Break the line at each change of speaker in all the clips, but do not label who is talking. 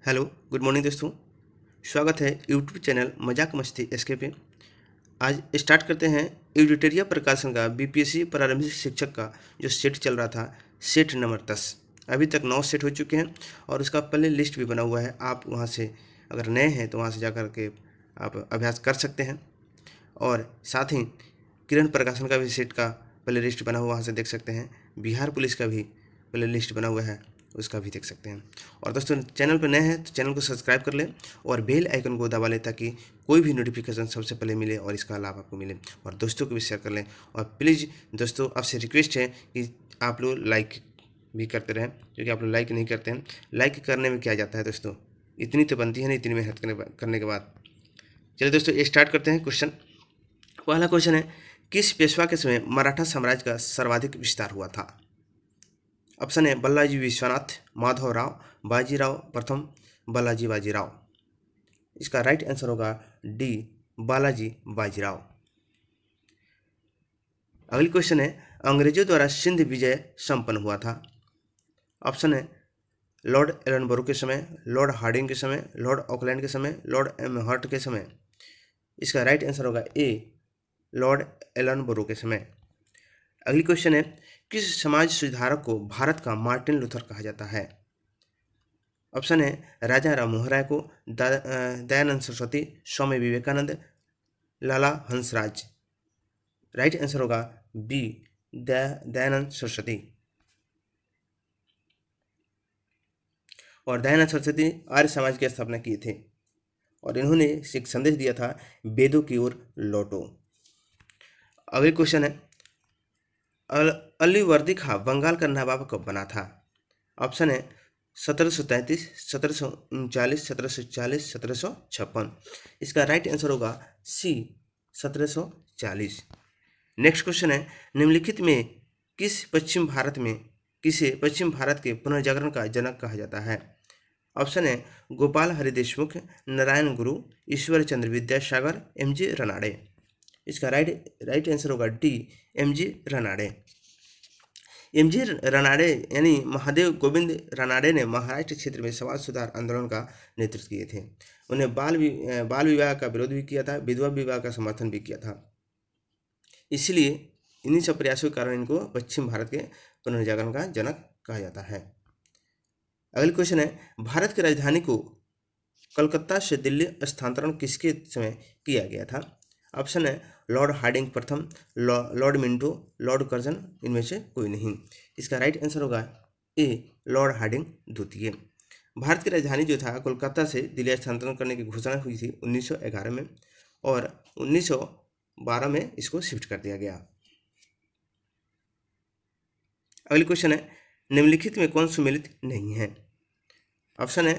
Hello, good morning दोस्तों। स्वागत है यूट्यूब चैनल मजाक मस्ती एसके पे। आज स्टार्ट करते हैं एडिटोरिया प्रकाशन का बीपीएससी प्रारंभिक शिक्षक का जो सेट चल रहा था, सेट नंबर 10। अभी तक 9 सेट हो चुके हैं और उसका प्ले लिस्ट भी बना हुआ है। आप वहां से अगर नए हैं तो वहां से जाकर के आप अभ्यास कर सकते हैं। और साथ ही किरण प्रकाशन का भी सेट का प्ले लिस्ट बना हुआ, वहाँ से देख सकते हैं। बिहार पुलिस का भी प्ले लिस्ट बना हुआ है, उसका भी देख सकते हैं। और दोस्तों, चैनल पर नए हैं तो चैनल को सब्सक्राइब कर लें और बेल आइकन को दबा लें ताकि कोई भी नोटिफिकेशन सबसे पहले मिले और इसका लाभ आपको मिले। और दोस्तों को भी शेयर कर लें। और प्लीज़ दोस्तों, आपसे रिक्वेस्ट है कि आप लोग लाइक भी करते रहें, क्योंकि आप लोग लाइक नहीं करते हैं। लाइक करने में क्या जाता है दोस्तों, इतनी तो बनती है नहीं, इतनी मेहनत करने के बाद। चलिए दोस्तों, ये स्टार्ट करते हैं क्वेश्चन। पहला क्वेश्चन है, किस पेशवा के समय मराठा साम्राज्य का सर्वाधिक विस्तार हुआ था? ऑप्शन है बालाजी विश्वनाथ, माधवराव, बाजीराव प्रथम, बालाजी बाजीराव। इसका राइट आंसर होगा डी, बालाजी बाजीराव। अगली क्वेश्चन है, अंग्रेजों द्वारा सिंध विजय संपन्न हुआ था? ऑप्शन है लॉर्ड एलनबरो के समय, लॉर्ड हार्डिंग के समय, लॉर्ड ऑकलैंड के समय, लॉर्ड एमहर्ट के समय। इसका राइट आंसर होगा ए, लॉर्ड एलनबरो के समय। अगली क्वेश्चन है, किस समाज सुधारक को भारत का मार्टिन लूथर कहा जाता है? ऑप्शन है राजा राम मोहन राय को, दयानंद सरस्वती, स्वामी विवेकानंद, लाला हंसराज। राइट आंसर होगा बी, दयानंद सरस्वती। और दयानंद सरस्वती आर्य समाज की स्थापना किए थे और इन्होंने एक संदेश दिया था, वेदों की ओर लौटो। अगली क्वेश्चन है, अलीवर्दी खां बंगाल का नवाब कब बना था? ऑप्शन है 1733, 1739, 1740, 1756। इसका राइट आंसर होगा सी, 1740। नेक्स्ट क्वेश्चन है, निम्नलिखित में किसे पश्चिम भारत के पुनर्जागरण का जनक कहा जाता है? ऑप्शन है गोपाल हरि देशमुख, नारायण गुरु, ईश्वर चंद्र विद्यासागर, एमजी रनाड़े। इसका राइट आंसर होगा D, MG Ranade. MG Ranade यानी महादेव गोविंद रनाड़े ने महाराष्ट्र क्षेत्र में समाज सुधार आंदोलन का नेतृत्व किए थे। उन्हें बाल विवाह का विरोध भी किया था, विधवा विवाह का समर्थन भी किया था। इसलिए इन्हीं सब प्रयासों के कारण इनको पश्चिम भारत के पुनर्जागरण का जनक कहा जाता है। अगली क्वेश्चन है, भारत की राजधानी को कलकत्ता से दिल्ली स्थानांतरण किसके समय किया गया था? ऑप्शन है लॉर्ड हार्डिंग प्रथम, लॉर्ड मिंटो, लॉर्ड कर्जन, इनमें से कोई नहीं। इसका राइट आंसर होगा ए, लॉर्ड हार्डिंग द्वितीय। भारत की राजधानी जो था कोलकाता से दिल्ली स्थानांतरण करने की घोषणा हुई थी 1911 में और 1912 में इसको शिफ्ट कर दिया गया। अगली क्वेश्चन है, निम्नलिखित में कौन सुमेलित नहीं है? ऑप्शन है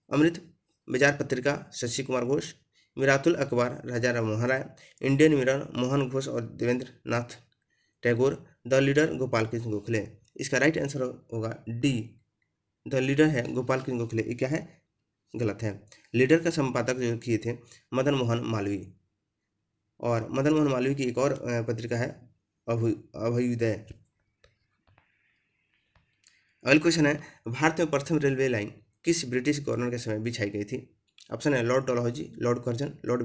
अमृत बाजार पत्रिका, शशि कुमार घोष, मिरातुल अखबार, राजा राम मोहन राय, इंडियन मिरर, मोहन घोष और देवेंद्र नाथ टैगोर, द लीडर, गोपाल कृष्ण गोखले। इसका राइट आंसर होगा डी, द लीडर है गोपाल कृष्ण गोखले। ये क्या है? गलत है। लीडर का संपादक जो किए थे मदन मोहन मालवीय, और मदन मोहन मालवीय की एक और पत्रिका है अभ्युदय। अगला क्वेश्चन है, भारत में प्रथम रेलवे लाइन किस ब्रिटिश गवर्नर के समय बिछाई गई थी? ऑप्शन है Lord Dalhousie, Lord Curzon, Lord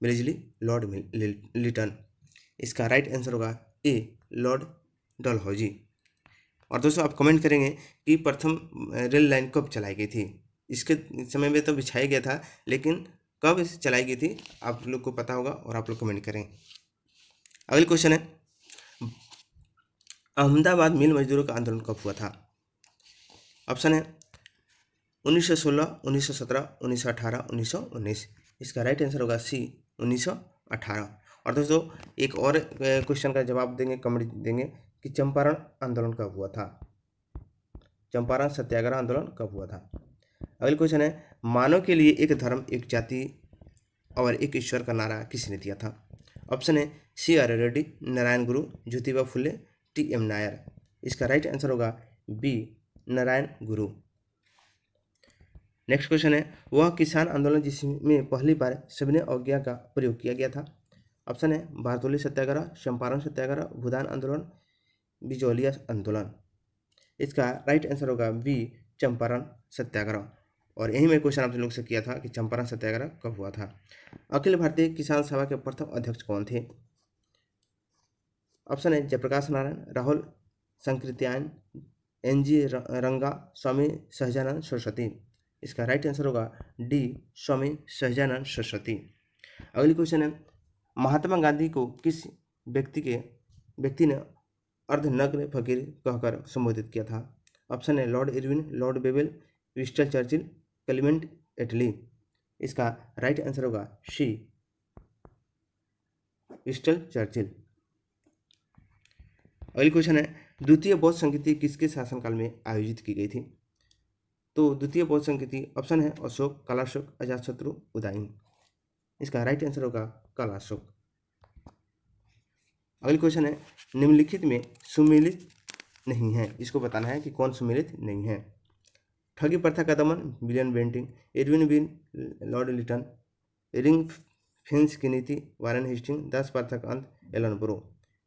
Bridgeley, Lord Lytton. इसका राइट आंसर होगा ए, लॉर्ड डलहौजी। और दोस्तों, आप कमेंट करेंगे कि प्रथम रेल लाइन कब चलाई गई थी? इसके समय में तो बिछाया गया था, लेकिन कब चलाई गई थी आप लोग को पता होगा और आप लोग कमेंट करें। अगली क्वेश्चन है, अहमदाबाद मिल मजदूरों का आंदोलन कब हुआ था? ऑप्शन है 1916, 1917, 1918, 1919। इसका राइट आंसर होगा सी, 1918। और दोस्तों, एक और क्वेश्चन का जवाब देंगे, कमेंट देंगे कि चंपारण आंदोलन कब हुआ था? चंपारण सत्याग्रह आंदोलन कब हुआ था? अगली क्वेश्चन है, मानव के लिए एक धर्म, एक जाति और एक ईश्वर का नारा किसने दिया था? ऑप्शन है सी आर रेड्डी, नारायण गुरु, ज्योतिबा फुले, टी एम नायर। इसका राइट आंसर होगा बी, नारायण गुरु। नेक्स्ट क्वेश्चन है, वह किसान आंदोलन जिसमें पहली बार सविनय अवज्ञा का प्रयोग किया गया था? ऑप्शन है बारदोली सत्याग्रह, चंपारण सत्याग्रह, भूदान आंदोलन, बिजौलिया आंदोलन। इसका राइट आंसर होगा बी, चंपारण सत्याग्रह। और यही मैं क्वेश्चन आप लोग से किया था कि चंपारण सत्याग्रह कब हुआ था। अखिल भारतीय किसान सभा के प्रथम अध्यक्ष कौन थे? ऑप्शन है जयप्रकाश नारायण, राहुल संकृत्यायन, एन.जी. रंगा, स्वामी सहजानंद सरस्वती। इसका राइट आंसर होगा डी, स्वामी सहजानंद सरस्वती। अगली क्वेश्चन है महात्मा गांधी को किस व्यक्ति ने अर्धनग्न फकीर कहकर संबोधित किया था? ऑप्शन है Lord Irwin, Lord Wavell, Winston Churchill, Clement Attlee. इसका राइट आंसर होगा सी, विंस्टन चर्चिल। अगली क्वेश्चन है द्वितीय बौद्ध संस्कृति किसके शासनकाल में आयोजित की गई थी? तो द्वितीय बौद्ध संस्कृति ऑप्शन है अशोक, कालाशोक, अजातशत्रु, उदयन। इसका राइट आंसर होगा कालाशोक। अगली क्वेश्चन है निम्नलिखित में सुमेलित नहीं है, इसको बताना है कि कौन सुमेलित नहीं है। ठगी प्रथा का दमन, विलियम बेंटिंग, एडविन बिन, लॉर्ड लिटन, रिंग फेंस की नीति, वारेन हेस्टिंग, 10 प्रथा का अंत, एलन ब्रो।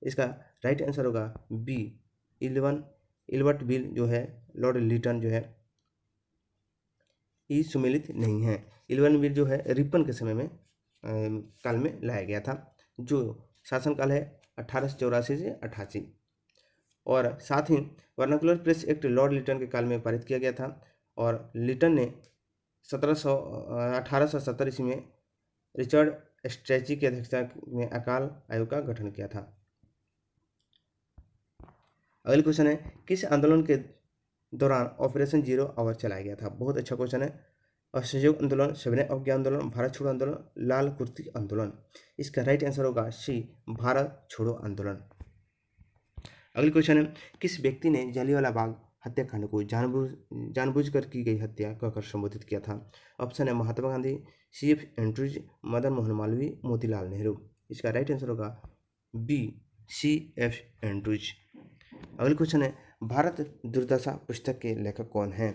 इसका राइट आंसर होगा बी, इल्बर्ट बिल जो है, लॉर्ड लिटन जो है, ये सुमेलित नहीं है। इल्बर्ट बिल जो है रिपन के समय में काल में लाया गया था, जो शासनकाल है 1884 से 88। और साथ ही vernacular press act Lord Lytton के काल में पारित किया गया था, और लिटन ने 1870 ईस्वी में रिचर्ड स्ट्रेची की अध्यक्षता में अकाल आयोग का गठन किया था। अगली क्वेश्चन है किस आंदोलन के दौरान ऑपरेशन जीरो आवर चलाया गया था? बहुत अच्छा क्वेश्चन है। असहयोग आंदोलन, सविनय अवज्ञा आंदोलन, भारत छोड़ो आंदोलन, लाल कुर्ती आंदोलन। इसका राइट आंसर होगा सी, भारत छोड़ो आंदोलन। अगली क्वेश्चन है किस व्यक्ति ने जलियांवाला बाग हत्याकांड को जानबूझकर की गई हत्या कहकर संबोधित किया था? ऑप्शन है महात्मा गांधी, सी.एफ. एंड्रूज, मदन मोहन मालवीय, मोतीलाल नेहरू। इसका राइट आंसर होगा बी, सी.एफ. एंड्रूज। अगली क्वेश्चन है भारत दुर्दशा पुस्तक के लेखक कौन हैं?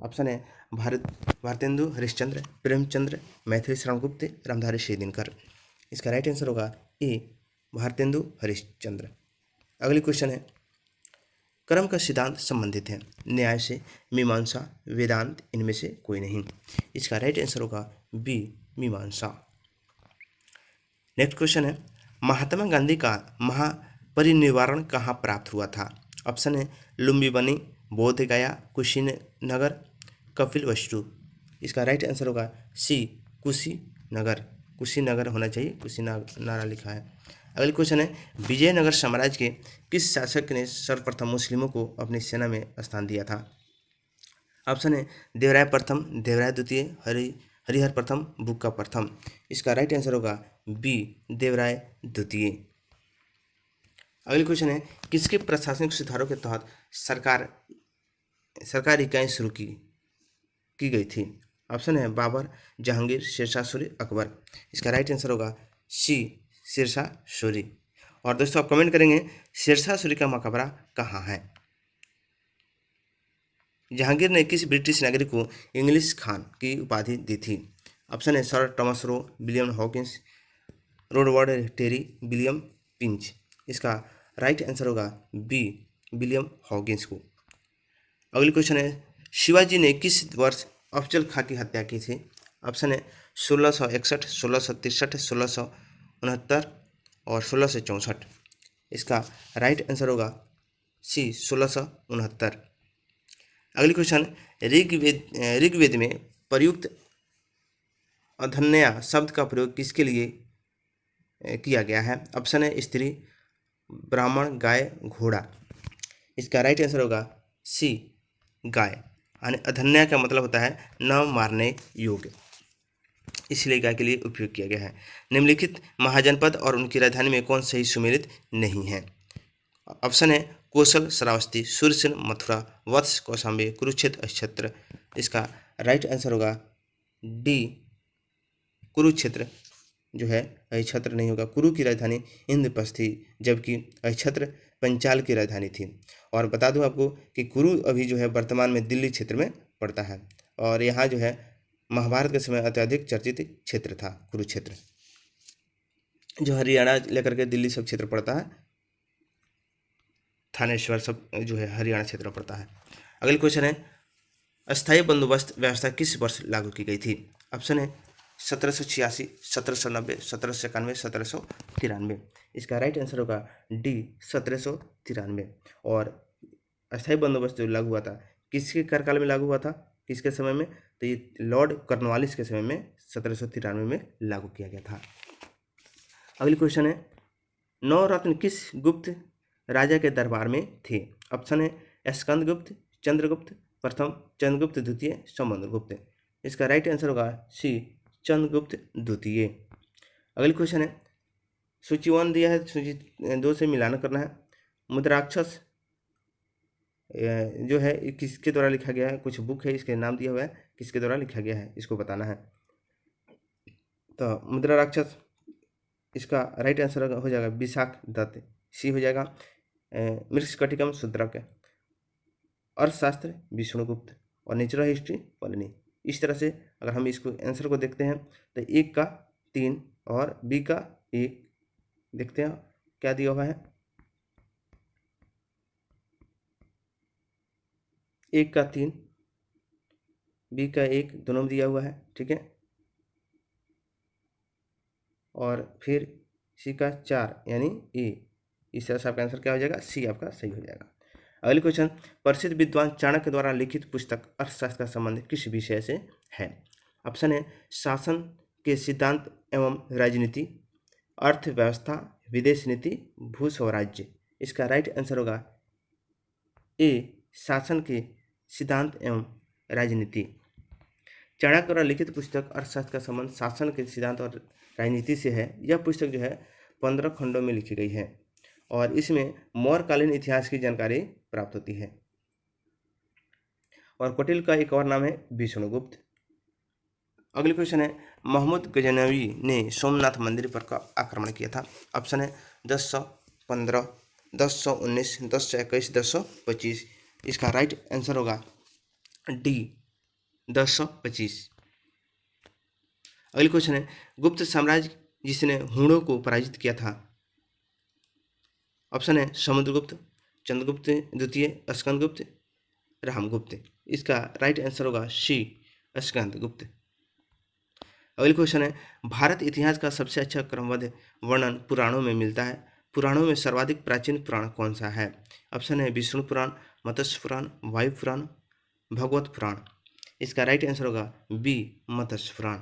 ऑप्शन है भारतेंदु हरिश्चंद्र, प्रेमचंद्र, मैथिली शरण गुप्त, रामधारी सिंह। इसका राइट आंसर होगा ए, भारतेंदु हरिश्चंद्र। अगली क्वेश्चन है कर्म का सिद्धांत संबंधित है न्याय से, मीमांसा, वेदांत, इनमें से कोई नहीं। इसका राइट आंसर होगा बी, मीमांसा। नेक्स्ट क्वेश्चन है महात्मा गांधी का महापरिनिर्वाण कहाँ प्राप्त हुआ था? ऑप्शन है लुम्बिनी, बोध गया, कुशीनगर, कपिलवस्तु। इसका राइट आंसर होगा सी, कुशीनगर। कुशीनगर होना चाहिए, कुशीनगर लिखा है। अगली क्वेश्चन है विजयनगर साम्राज्य के किस शासक ने सर्वप्रथम मुस्लिमों को अपनी सेना में स्थान दिया था? ऑप्शन है देवराय प्रथम, देवराय द्वितीय, हरिहर प्रथम, बुक्का प्रथम। इसका राइट आंसर होगा बी, देवराय द्वितीय। अगली क्वेश्चन है किसके प्रशासनिक सुधारों के तहत सरकारी इकाई शुरू की गई थी? ऑप्शन है बाबर, जहांगीर, शेरशाह सूरी, अकबर। इसका राइट आंसर होगा सी, शेरशाह सूरी। और दोस्तों आप कमेंट करेंगे शेरशाह सूरी का मकबरा कहाँ है? जहांगीर ने किस ब्रिटिश नागरिक को इंग्लिश खान की उपाधि दी थी? ऑप्शन है Sir Thomas Roe, William Hawkins, Edward Terry, William Finch. इसका राइट आंसर होगा बी, विलियम हॉकिंस को। अगली क्वेश्चन है शिवाजी ने किस वर्ष अफजल खां की हत्या की थी? ऑप्शन है 1661, 1663, 1669 और 1664। इसका राइट आंसर होगा सी, 1669। अगली क्वेश्चन ऋग्वेद में प्रयुक्त अधन्या शब्द का प्रयोग किसके लिए किया गया है? ऑप्शन है स्त्री, ब्राह्मण, गाय, घोड़ा। इसका राइट आंसर होगा सी, गाय। यानी अधन्या का मतलब होता है न मारने योग्य, इसलिए गाय के लिए उपयोग किया गया है। निम्नलिखित महाजनपद और उनकी राजधानी में कौन सही सुमेलित नहीं है? ऑप्शन है कौशल, श्रावस्ती, सूर्यसेन, मथुरा, वत्स, कौशाम्बी, कुरुक्षेत्र, अक्षत्र। इसका राइट आंसर होगा डी, कुरुक्षेत्र जो है, अक्षत्र नहीं होगा। कुरु की राजधानी इंद्रप्रस्थ थी, जबकि अक्षत्र पंचाल की राजधानी थी। और बता दूं आपको कि कुरु अभी जो है वर्तमान में दिल्ली क्षेत्र में पड़ता है, और यहाँ जो है महाभारत के समय अत्यधिक चर्चित क्षेत्र था कुरुक्षेत्र, जो हरियाणा लेकर के दिल्ली सब क्षेत्र पड़ता है, थानेश्वर सब जो है हरियाणा क्षेत्र पड़ता है। अगली क्वेश्चन है अस्थायी बंदोबस्त व्यवस्था किस वर्ष लागू की गई थी? ऑप्शन है 1786, 1790, 1791, 1793। इसका राइट आंसर होगा डी 1793। और अस्थायी बंदोबस्त जो लागू हुआ था किसके कार्यकाल में लागू हुआ था, किसके समय में? तो ये लॉर्ड कॉर्नवालिस के समय में 1793 में लागू किया गया था। अगली क्वेश्चन है, नवरत्न किस गुप्त राजा के दरबार में थे? ऑप्शन है स्कंदगुप्त, चंद्रगुप्त प्रथम, चंद्रगुप्त द्वितीय, समुद्रगुप्त। इसका राइट आंसर होगा सी चंद्रगुप्त द्वितीय। अगली क्वेश्चन है, सूची 1 दिया है, सूची 2 से मिलान करना है। मुद्राक्षस जो है किसके द्वारा लिखा गया है? कुछ बुक है, इसके नाम दिया हुआ है, किसके द्वारा लिखा गया है इसको बताना है। तो मुद्रा राक्षस, इसका राइट आंसर हो जाएगा विशाख दत्त, सी हो जाएगा। मृच्छकटिकम शूद्रक, अर्थशास्त्र विष्णुगुप्त, और नेचुरल हिस्ट्री पलनी। इस तरह से अगर हम इसको आंसर को देखते हैं तो 1 का 3 और बी का 1 देखते हैं क्या दिया हुआ है। 1 का 3, बी का 1 दोनों में दिया हुआ है, ठीक है। और फिर सी का 4 यानी ए। इस तरह से आपका आंसर क्या हो जाएगा? सी आपका सही हो जाएगा। अगली क्वेश्चन, प्रसिद्ध विद्वान चाणक्य द्वारा लिखित पुस्तक अर्थशास्त्र का संबंध किस विषय से है? ऑप्शन है शासन के सिद्धांत एवं राजनीति, अर्थव्यवस्था, विदेश नीति, भू स्वराज्य। इसका राइट आंसर होगा ए शासन के सिद्धांत एवं राजनीति। चाणक्य द्वारा लिखित पुस्तक अर्थशास्त्र का संबंध शासन के सिद्धांत और राजनीति से है। यह पुस्तक जो है 15 खंडों में लिखी गई है और इसमें मौर्यकालीन इतिहास की जानकारी प्राप्त होती है। और कौटिल्य का एक और नाम है विष्णुगुप्त। अगली क्वेश्चन है, महमूद गजनवी ने सोमनाथ मंदिर पर कब आक्रमण किया था? ऑप्शन है 1015, 1019, 1021, 1025। इसका राइट आंसर होगा डी 1025। अगली क्वेश्चन है, गुप्त साम्राज्य जिसने हुणों को पराजित किया था? ऑप्शन है समुद्रगुप्त, चंद्रगुप्त द्वितीय, स्कंदगुप्त, रामगुप्त। इसका राइट आंसर होगा सी स्कंदगुप्त। अगली क्वेश्चन है, भारत इतिहास का सबसे अच्छा क्रमबद्ध वर्णन पुराणों में मिलता है। पुराणों में सर्वाधिक प्राचीन पुराण कौन सा है? ऑप्शन है विष्णु पुराण, मत्स्य पुराण, वायु पुराण, भगवत पुराण। इसका राइट आंसर होगा बी मत्स्य पुराण।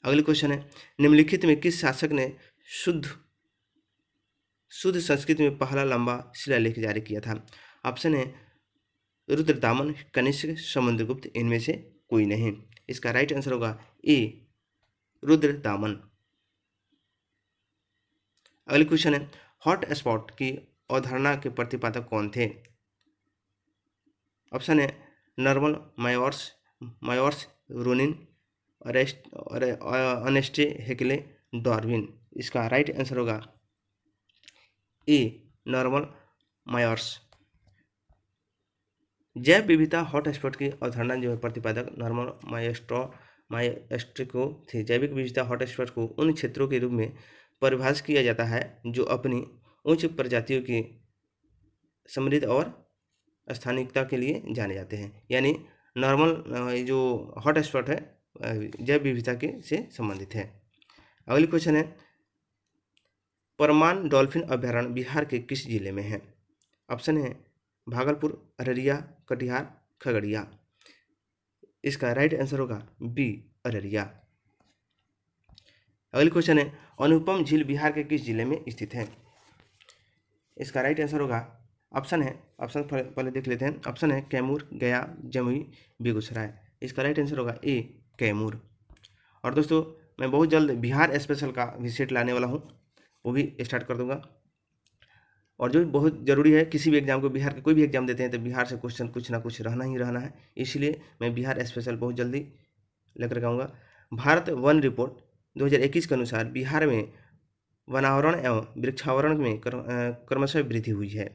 अगली क्वेश्चन है, निम्नलिखित में किस शासक ने शुद्ध संस्कृत में पहला लंबा शिलालेख जारी किया था? ऑप्शन है रुद्रदामन, कनिष्क, समुद्रगुप्त, इनमें से कोई नहीं। इसका राइट आंसर होगा ए रुद्रदामन। अगली क्वेश्चन है, हॉट स्पॉट की अवधारणा के प्रतिपादक कौन थे? ऑप्शन है नॉर्मन मायोर्स, रोनिन, अर्नेस्ट हेक्ले, डार्विन। इसका राइट आंसर होगा ए नॉर्मन मायोर्स। जैव विविधता हॉटस्पॉट की अवधारणा जो है प्रतिपादक नॉर्मन मायोस्ट्रिको थे। जैविक विविधता हॉटस्पॉट को उन क्षेत्रों के रूप में परिभाषित किया जाता है जो अपनी उच्च प्रजातियों की समृद्ध और स्थानिकता के लिए जाने जाते हैं। यानी नॉर्मल जो हॉटस्पॉट है जैव विविधता के से संबंधित है। अगली क्वेश्चन है, परमान डॉल्फिन अभयारण्य बिहार के किस जिले में है? ऑप्शन है भागलपुर, अररिया, कटिहार, खगड़िया। इसका राइट आंसर होगा बी अररिया। अगली क्वेश्चन है, अनुपम झील बिहार के किस जिले में स्थित है? इसका राइट आंसर होगा ऑप्शन पहले देख लेते हैं। ऑप्शन है कैमूर, गया, जमुई, बेगूसराय। इसका राइट आंसर होगा ए कैमूर। और दोस्तों मैं बहुत जल्द बिहार स्पेशल का भी सेट लाने वाला हूँ, वो भी स्टार्ट कर दूंगा। और जो बहुत ज़रूरी है, किसी भी एग्जाम को, बिहार के कोई भी एग्जाम देते हैं तो बिहार से क्वेश्चन कुछ ना कुछ रहना ही रहना है। इसलिए मैं बिहार स्पेशल बहुत जल्दी लेकर के आऊँगा। भारत वन रिपोर्ट 2021 के अनुसार बिहार में वनावरण एवं वृक्षावरण में क्रमशः वृद्धि हुई है।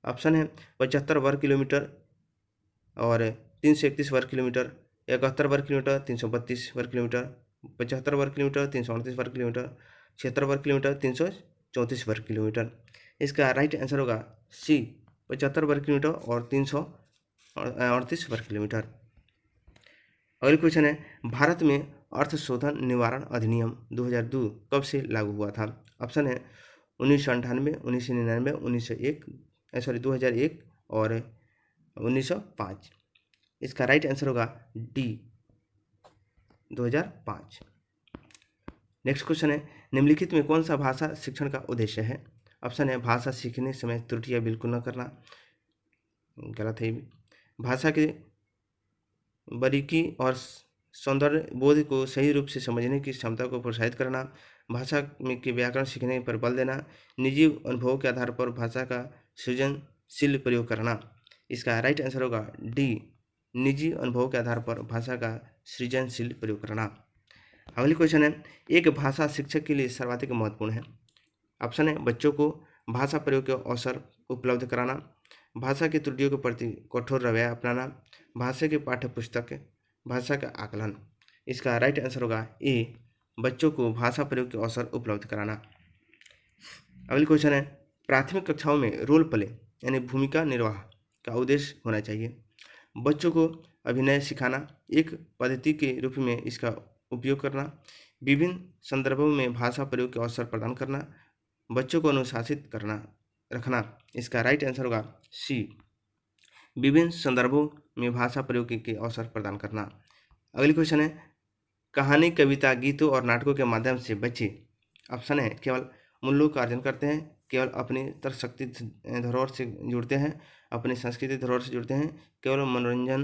ऑप्शन है 75 वर्ग किलोमीटर और 331 वर्ग किलोमीटर, 71 वर्ग किलोमीटर, 332 वर्ग किलोमीटर, 75 वर्ग किलोमीटर, 338 वर्ग किलोमीटर, 76 वर्ग किलोमीटर, 334 वर्ग किलोमीटर। इसका राइट आंसर होगा सी 75 वर्ग किलोमीटर और 38 वर्ग किलोमीटर। अगली क्वेश्चन है, भारत में अर्थ शोधन निवारण अधिनियम 2002 कब से लागू हुआ था? ऑप्शन है 1998, 1999, 1901, 2001 और 1905। इसका राइट आंसर होगा डी 2005। नेक्स्ट क्वेश्चन है, निम्नलिखित में कौन सा भाषा शिक्षण का उद्देश्य है? ऑप्शन है भाषा सीखने समय त्रुटियां बिल्कुल न करना, गलत है ये भी। भाषा के बारीकी और सौंदर्य बोध को सही रूप से समझने की क्षमता को प्रोत्साहित करना, भाषा में के व्याकरण सीखने पर बल देना, निजी अनुभवों के आधार पर भाषा का सृजनशील प्रयोग करना। इसका राइट आंसर होगा डी निजी अनुभवों के आधार पर भाषा का सृजनशील प्रयोग करना। अगली क्वेश्चन है, एक भाषा शिक्षक के लिए सर्वाधिक महत्वपूर्ण है? ऑप्शन है बच्चों को भाषा प्रयोग के अवसर उपलब्ध कराना, भाषा की त्रुटियों के प्रति कठोर रवैया अपनाना, भाषा की पाठ्य पुस्तक, भाषा का आकलन। इसका राइट आंसर होगा ए बच्चों को भाषा प्रयोग के अवसर उपलब्ध कराना। अगली क्वेश्चन है, प्राथमिक कक्षाओं में रोल प्ले यानी भूमिका निर्वाह का उद्देश्य होना चाहिए? बच्चों को अभिनय सिखाना, एक पद्धति के रूप में इसका उपयोग करना, विभिन्न संदर्भों में भाषा प्रयोग के अवसर प्रदान करना, बच्चों को अनुशासित करना रखना। इसका राइट आंसर होगा सी विभिन्न संदर्भों में भाषा प्रयोग के अवसर प्रदान करना। अगली क्वेश्चन है, कहानी, कविता, गीतों और नाटकों के माध्यम से बच्चे ऑप्शन है केवल मूल्यों का अर्जन करते हैं, केवल अपनी तर्कशक्ति धरोहर से जुड़ते हैं, अपनी संस्कृति धरोहर से जुड़ते हैं, केवल मनोरंजन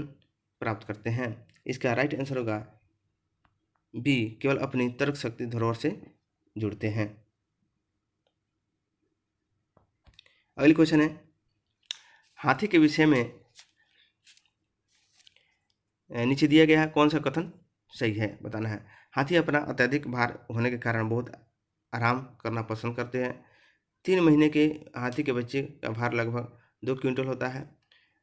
प्राप्त करते हैं। इसका राइट आंसर होगा बी केवल अपनी तर्क शक्ति धरोहर से जुड़ते हैं। अगली क्वेश्चन है, हाथी के विषय में नीचे दिया गया है कौन सा कथन सही है बताना है। हाथी अपना अत्यधिक भार होने के कारण बहुत आराम करना पसंद करते हैं। 3 महीने के हाथी के बच्चे का भार लगभग 2 क्विंटल होता है।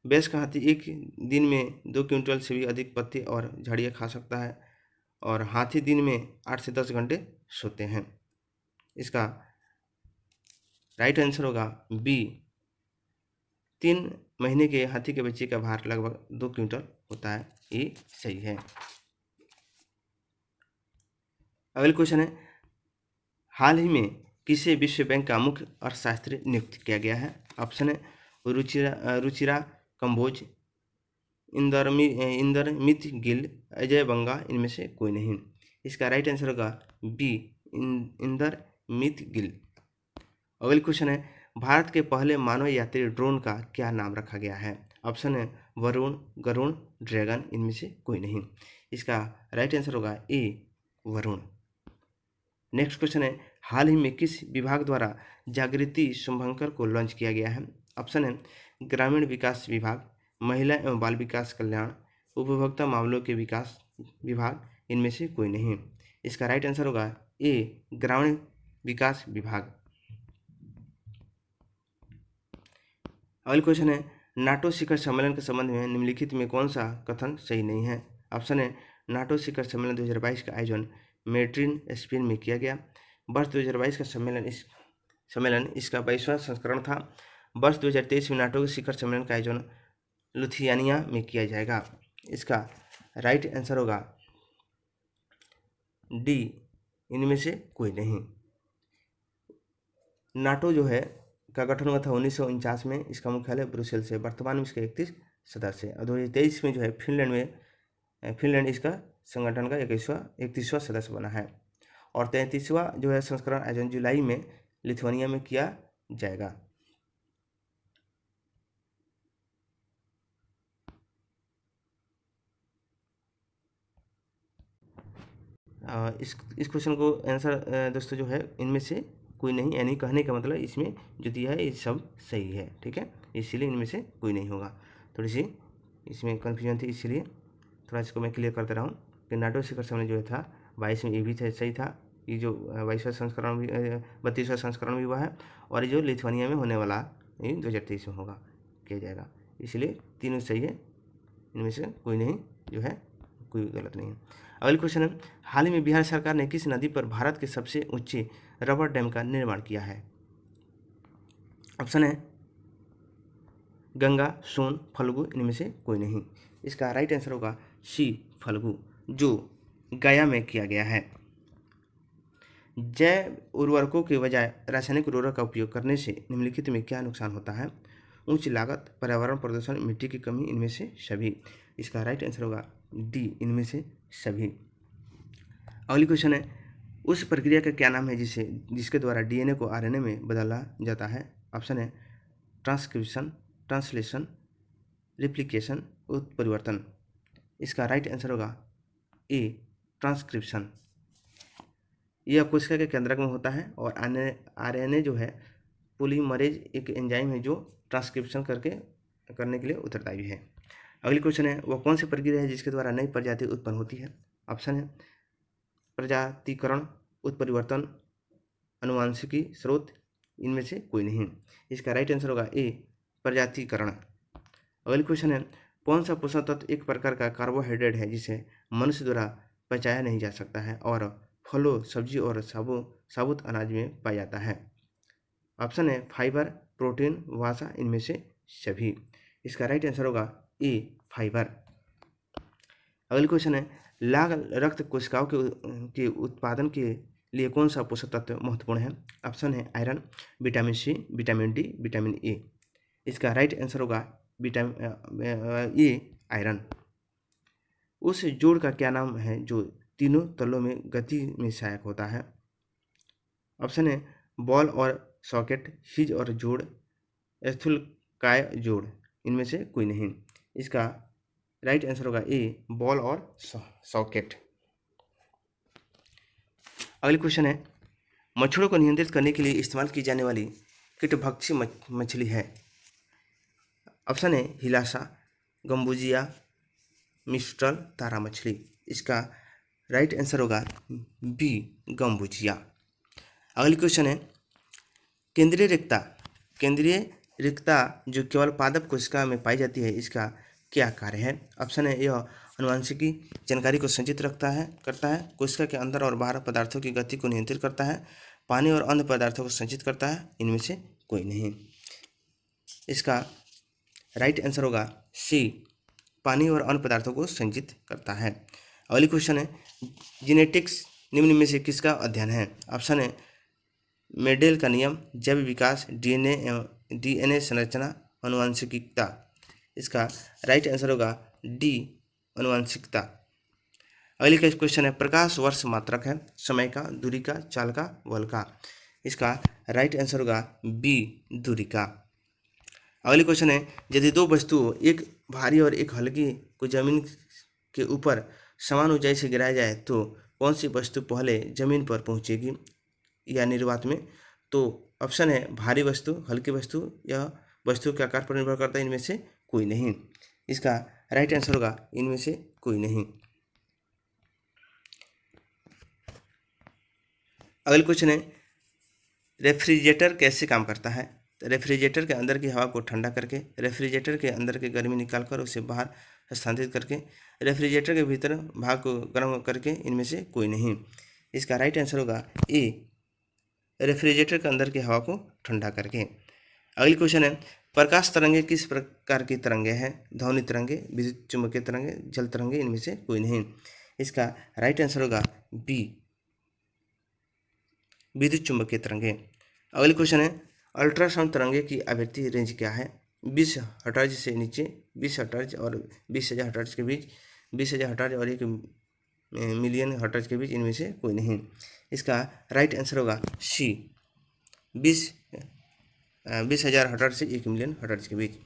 वयस्क हाथी एक दिन में 2 क्विंटल से भी अधिक पत्ते और झाड़ियाँ खा सकता है और हाथी दिन में 8 से 10 घंटे सोते हैं। इसका राइट आंसर होगा बी 3 महीने के हाथी के बच्चे का भार लगभग 2 क्विंटल होता है, ये सही है। अगला क्वेश्चन है, हाल ही में किसे विश्व बैंक का मुख्य अर्थशास्त्री नियुक्त किया गया है? ऑप्शन है रुचिरा कंबोज, इंदरमित गिल, अजय बंगा, इनमें से कोई नहीं। इसका राइट आंसर होगा बी इंदरमित गिल। अगली क्वेश्चन है, भारत के पहले मानव यात्री ड्रोन का क्या नाम रखा गया है? ऑप्शन है वरुण, गरुण, ड्रैगन, इनमें से कोई नहीं। इसका राइट आंसर होगा ए वरुण। नेक्स्ट क्वेश्चन है, हाल ही में किस विभाग द्वारा जागृति शुभंकर को लॉन्च किया गया है? ऑप्शन है ग्रामीण विकास विभाग, महिला एवं बाल विकास कल्याण, उपभोक्ता मामलों के विकास विभाग, इनमें से कोई नहीं। इसका राइट आंसर होगा ए ग्रामीण विकास विभाग। अगला क्वेश्चन है, नाटो शिखर सम्मेलन के संबंध में निम्नलिखित में कौन सा कथन सही नहीं है? ऑप्शन है नाटो शिखर सम्मेलन 2022 का आयोजन मैड्रिड स्पेन में किया गया। वर्ष 2022 का सम्मेलन इसका 22वां संस्करण था। वर्ष 2023 में नाटो शिखर सम्मेलन का आयोजन लुथियानिया में किया जाएगा। इसका राइट आंसर होगा डी इनमें से कोई नहीं। नाटो जो है का गठन हुआ था 1949 में, इसका मुख्यालय ब्रुसेल से, वर्तमान में इसके 31 सदस्य और 2023 में जो है फिनलैंड इसका संगठन का 31वां सदस्य बना है और 33वां जो है संस्करण आयोजन जुलाई में लिथुआनिया में किया जाएगा। इस क्वेश्चन को आंसर दोस्तों जो है इनमें से कोई नहीं, यानी कहने का मतलब इसमें जो दिया है ये सब सही है, ठीक है, इसीलिए इनमें से कोई नहीं होगा। थोड़ी सी इसमें कन्फ्यूजन थी, इसीलिए थोड़ा इसको मैं क्लियर करते रहा हूँ कि नाटो शिखर सम्मेलन जो था 22 में ये भी सही था, ये जो 22वां संस्करण भी 32वां संस्करण भी हुआ है और ये जो लिथुआनिया में होने वाला ये 2023 में होगा किया जाएगा, इसलिए तीनों सही है, इनमें से कोई नहीं जो है कोई गलत नहीं है। अगली क्वेश्चन है, हाल ही में बिहार सरकार ने किस नदी पर भारत के सबसे ऊंचे रबर डैम का निर्माण किया है? ऑप्शन है गंगा, सोन, फल्गु, इनमें से कोई नहीं। इसका राइट आंसर होगा सी फल्गु, जो गया में किया गया है। जैव उर्वरकों के बजाय रासायनिक उर्वरक का उपयोग करने से निम्नलिखित में क्या नुकसान होता है? उच्च लागत, पर्यावरण प्रदूषण, मिट्टी की कमी, इनमें से सभी। इसका राइट आंसर होगा डी, इनमें से सभी। अगली क्वेश्चन है, उस प्रक्रिया का क्या नाम है जिसके द्वारा डीएनए को आरएनए में बदला जाता है? ऑप्शन है ट्रांसक्रिप्शन, ट्रांसलेशन, रिप्लिकेशन, उत्परिवर्तन। इसका राइट आंसर होगा ए, ट्रांसक्रिप्शन। यह कोशिका के केंद्रक में होता है और आरएनए जो है पॉलीमरेज एक एंजाइम है जो ट्रांसक्रिप्शन करने के लिए उत्तरदायी है। अगली क्वेश्चन है, वह कौन सी प्रक्रिया है जिसके द्वारा नई प्रजाति उत्पन्न होती है? ऑप्शन है प्रजातिकरण, उत्परिवर्तन, अनुवांशिकी स्रोत, इनमें से कोई नहीं। इसका राइट आंसर होगा ए, प्रजातिकरण। अगली क्वेश्चन है, कौन सा पोषक तत्व एक प्रकार का कार्बोहाइड्रेट है जिसे मनुष्य द्वारा पचाया नहीं जा सकता है और फलों, सब्जी और साबुत अनाज में पाया जाता है? ऑप्शन है फाइबर, प्रोटीन, वसा, इनमें से सभी। इसका राइट आंसर होगा ए, फाइबर। अगली क्वेश्चन है, लाल रक्त कोशिकाओं के उत्पादन के लिए कौन सा पोषक तत्व महत्वपूर्ण है? ऑप्शन है iron, vitamin C, vitamin D, vitamin A. इसका राइट आंसर होगा विटामिन ए, आयरन। उस जोड़ का क्या नाम है जो तीनों तलों में गति में सहायक होता है? ऑप्शन है बॉल और सॉकेट, हिज और जोड़, स्थूलकाय जोड़, इनमें से कोई नहीं। इसका राइट आंसर होगा ए, बॉल और सॉकेट। अगली क्वेश्चन है, मच्छरों को नियंत्रित करने के लिए इस्तेमाल की जाने वाली कीटभक्षी मछली है? ऑप्शन है हिलासा, गंबूजिया, मिस्ट्रल, तारा मछली। इसका राइट आंसर होगा बी, गंबूजिया। अगली क्वेश्चन है, केंद्रीय रिक्ता जो केवल पादप कोशिका में पाई जाती है, इसका क्या कार्य है? ऑप्शन है यह अनुवांशिकी जानकारी को संचित करता है, कोशिका के अंदर और बाहर पदार्थों की गति को नियंत्रित करता है, पानी और अन्य पदार्थों को संचित करता है, इनमें से कोई नहीं। इसका राइट आंसर होगा सी, पानी और अन्य पदार्थों को संचित करता है। अगली क्वेश्चन है, जीनेटिक्स निम्न में से किसका अध्ययन है? ऑप्शन है मेंडेल का नियम, जैव विकास, डीएनए संरचना, अनुवांशिकता। इसका राइट आंसर होगा डी, अनुवांशिकता। अगली क्वेश्चन है, प्रकाश वर्ष मात्रक है, समय का, दूरी का, चाल का, बल का। इसका राइट आंसर होगा बी, दूरी का। अगली क्वेश्चन है, यदि दो वस्तुओं एक भारी और एक हल्की को जमीन के ऊपर समान ऊंचाई से गिराया जाए तो कौन सी वस्तु पहले जमीन पर पहुंचेगी या निर्वात में? तो ऑप्शन है भारी वस्तु, हल्की वस्तु, या वस्तु के आकार पर निर्भर करता है, इनमें से कोई नहीं। इसका राइट आंसर होगा इनमें से कोई नहीं। अगला क्वेश्चन है, रेफ्रिजरेटर कैसे काम करता है? रेफ्रिजरेटर के अंदर की हवा को ठंडा करके, रेफ्रिजरेटर के अंदर की गर्मी निकालकर उसे बाहर स्थानांतरित करके, रेफ्रिजरेटर के भीतर भाग को गर्म करके, इनमें से कोई नहीं। इसका राइट आंसर होगा ए, रेफ्रिजरेटर के अंदर की हवा को ठंडा करके। अगली क्वेश्चन है, प्रकाश तरंगे किस प्रकार की तरंगे हैं? ध्वनि तरंगे, विद्युत चुम्बकीय तरंगे, जल तरंगे, इनमें से कोई नहीं। इसका राइट आंसर होगा बी, विद्युत चुम्बकीय तरंगे। अगली क्वेश्चन है, अल्ट्रासाउंड तरंगे की आवृत्ति रेंज क्या है? 20 हर्ट्ज से नीचे, 20 हर्ट्ज और 20,000 हर्ट्ज के बीच, 20,000 हर्ट्ज और 1 मिलियन हर्ट्ज के बीच, इनमें से कोई नहीं। इसका राइट आंसर होगा सी, 20,000 हर्ट्ज से 1 मिलियन हर्ट्ज के बीच।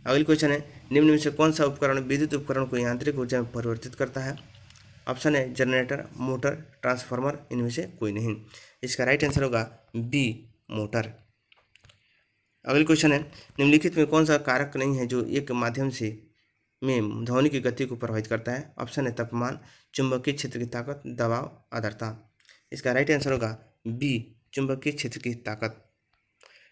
अगली क्वेश्चन है, निम्न में से कौन सा उपकरण विद्युत उपकरण को यांत्रिक ऊर्जा में परिवर्तित करता है? ऑप्शन है जनरेटर, मोटर, ट्रांसफार्मर, इनमें से कोई नहीं। इसका राइट आंसर होगा बी, मोटर। अगली क्वेश्चन है, निम्नलिखित में कौन सा कारक नहीं है जो एक माध्यम से में ध्वनि की गति को प्रभावित करता है? ऑप्शन है तापमान, चुंबकीय क्षेत्र की ताकत, दबाव, आर्द्रता। इसका राइट आंसर होगा बी, चुंबकीय क्षेत्र की ताकत।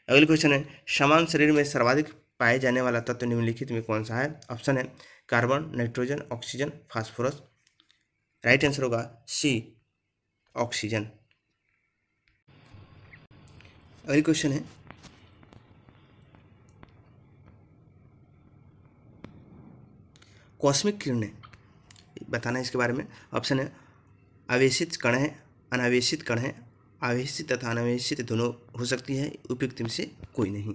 अगली क्वेश्चन है, समान शरीर में सर्वाधिक पाए जाने वाला तत्व निम्नलिखित में कौन सा है? ऑप्शन है carbon, nitrogen, oxygen, phosphorus. Right answer होगा सी, ऑक्सीजन। अगली क्वेश्चन है, कॉस्मिक किरणें बताना है इसके बारे में। ऑप्शन है आवेशित कण है, अनावेशित कण है, आवेशित तथा अनावेशित दोनों हो सकती है, उपयुक्त में से कोई नहीं।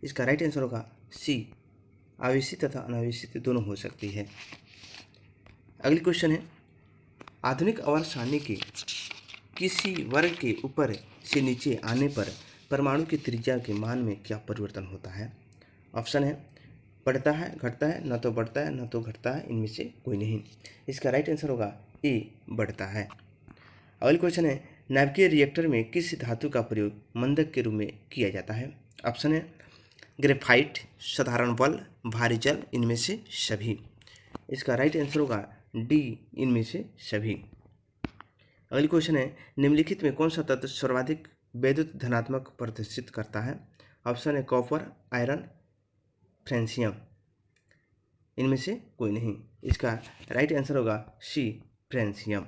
इसका राइट आंसर होगा सी, आवेशित तथा अनावेशित दोनों हो सकती है। अगली क्वेश्चन है आधुनिक आवर्त सारणी के किसी वर्ग के ऊपर से नीचे आने पर परमाणु की त्रिज्या के मान में क्या परिवर्तन होता है? ऑप्शन है बढ़ता है, घटता है, न तो बढ़ता है न तो घटता है, इनमें से कोई नहीं। इसका राइट आंसर होगा ए, बढ़ता है। अगली क्वेश्चन है नाभिकीय रिएक्टर में किस धातु का प्रयोग मंदक के रूप में किया जाता है? ऑप्शन है ग्रेफाइट, साधारण बल, भारी जल, इनमें से सभी। इसका राइट आंसर होगा डी, इनमें से सभी। अगली क्वेश्चन है निम्नलिखित में कौन सा तत्व सर्वाधिक वैद्युत धनात्मक प्रदर्शित करता है? ऑप्शन है कॉपर, आयरन, फ्रेंसियम, इनमें से कोई नहीं। इसका राइट आंसर होगा सी, फ्रेंसियम।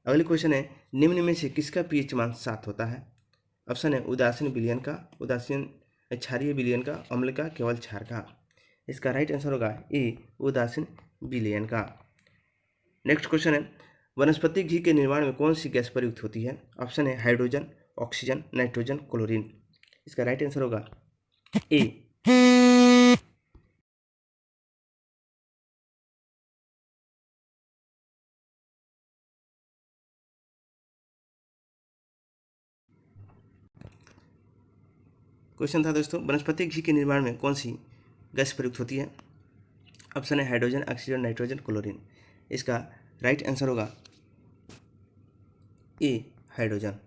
अगली क्वेश्चन है निम्न में से किसका पीएच मान 7 होता है? ऑप्शन है उदासीन विलयन का, उदासीन क्षारीय विलयन का, अम्ल का, केवल क्षार का। इसका राइट आंसर होगा ए, उदासीन विलयन का। नेक्स्ट क्वेश्चन है वनस्पति घी के निर्माण में कौन सी गैस प्रयुक्त होती है? ऑप्शन है हाइड्रोजन, ऑक्सीजन, नाइट्रोजन, क्लोरीन। इसका राइट आंसर होगा ए। क्वेश्चन था दोस्तों वनस्पति घी के निर्माण में कौन सी गैस प्रयुक्त होती है? ऑप्शन है हाइड्रोजन, ऑक्सीजन, नाइट्रोजन, क्लोरीन। इसका राइट आंसर होगा ए, हाइड्रोजन।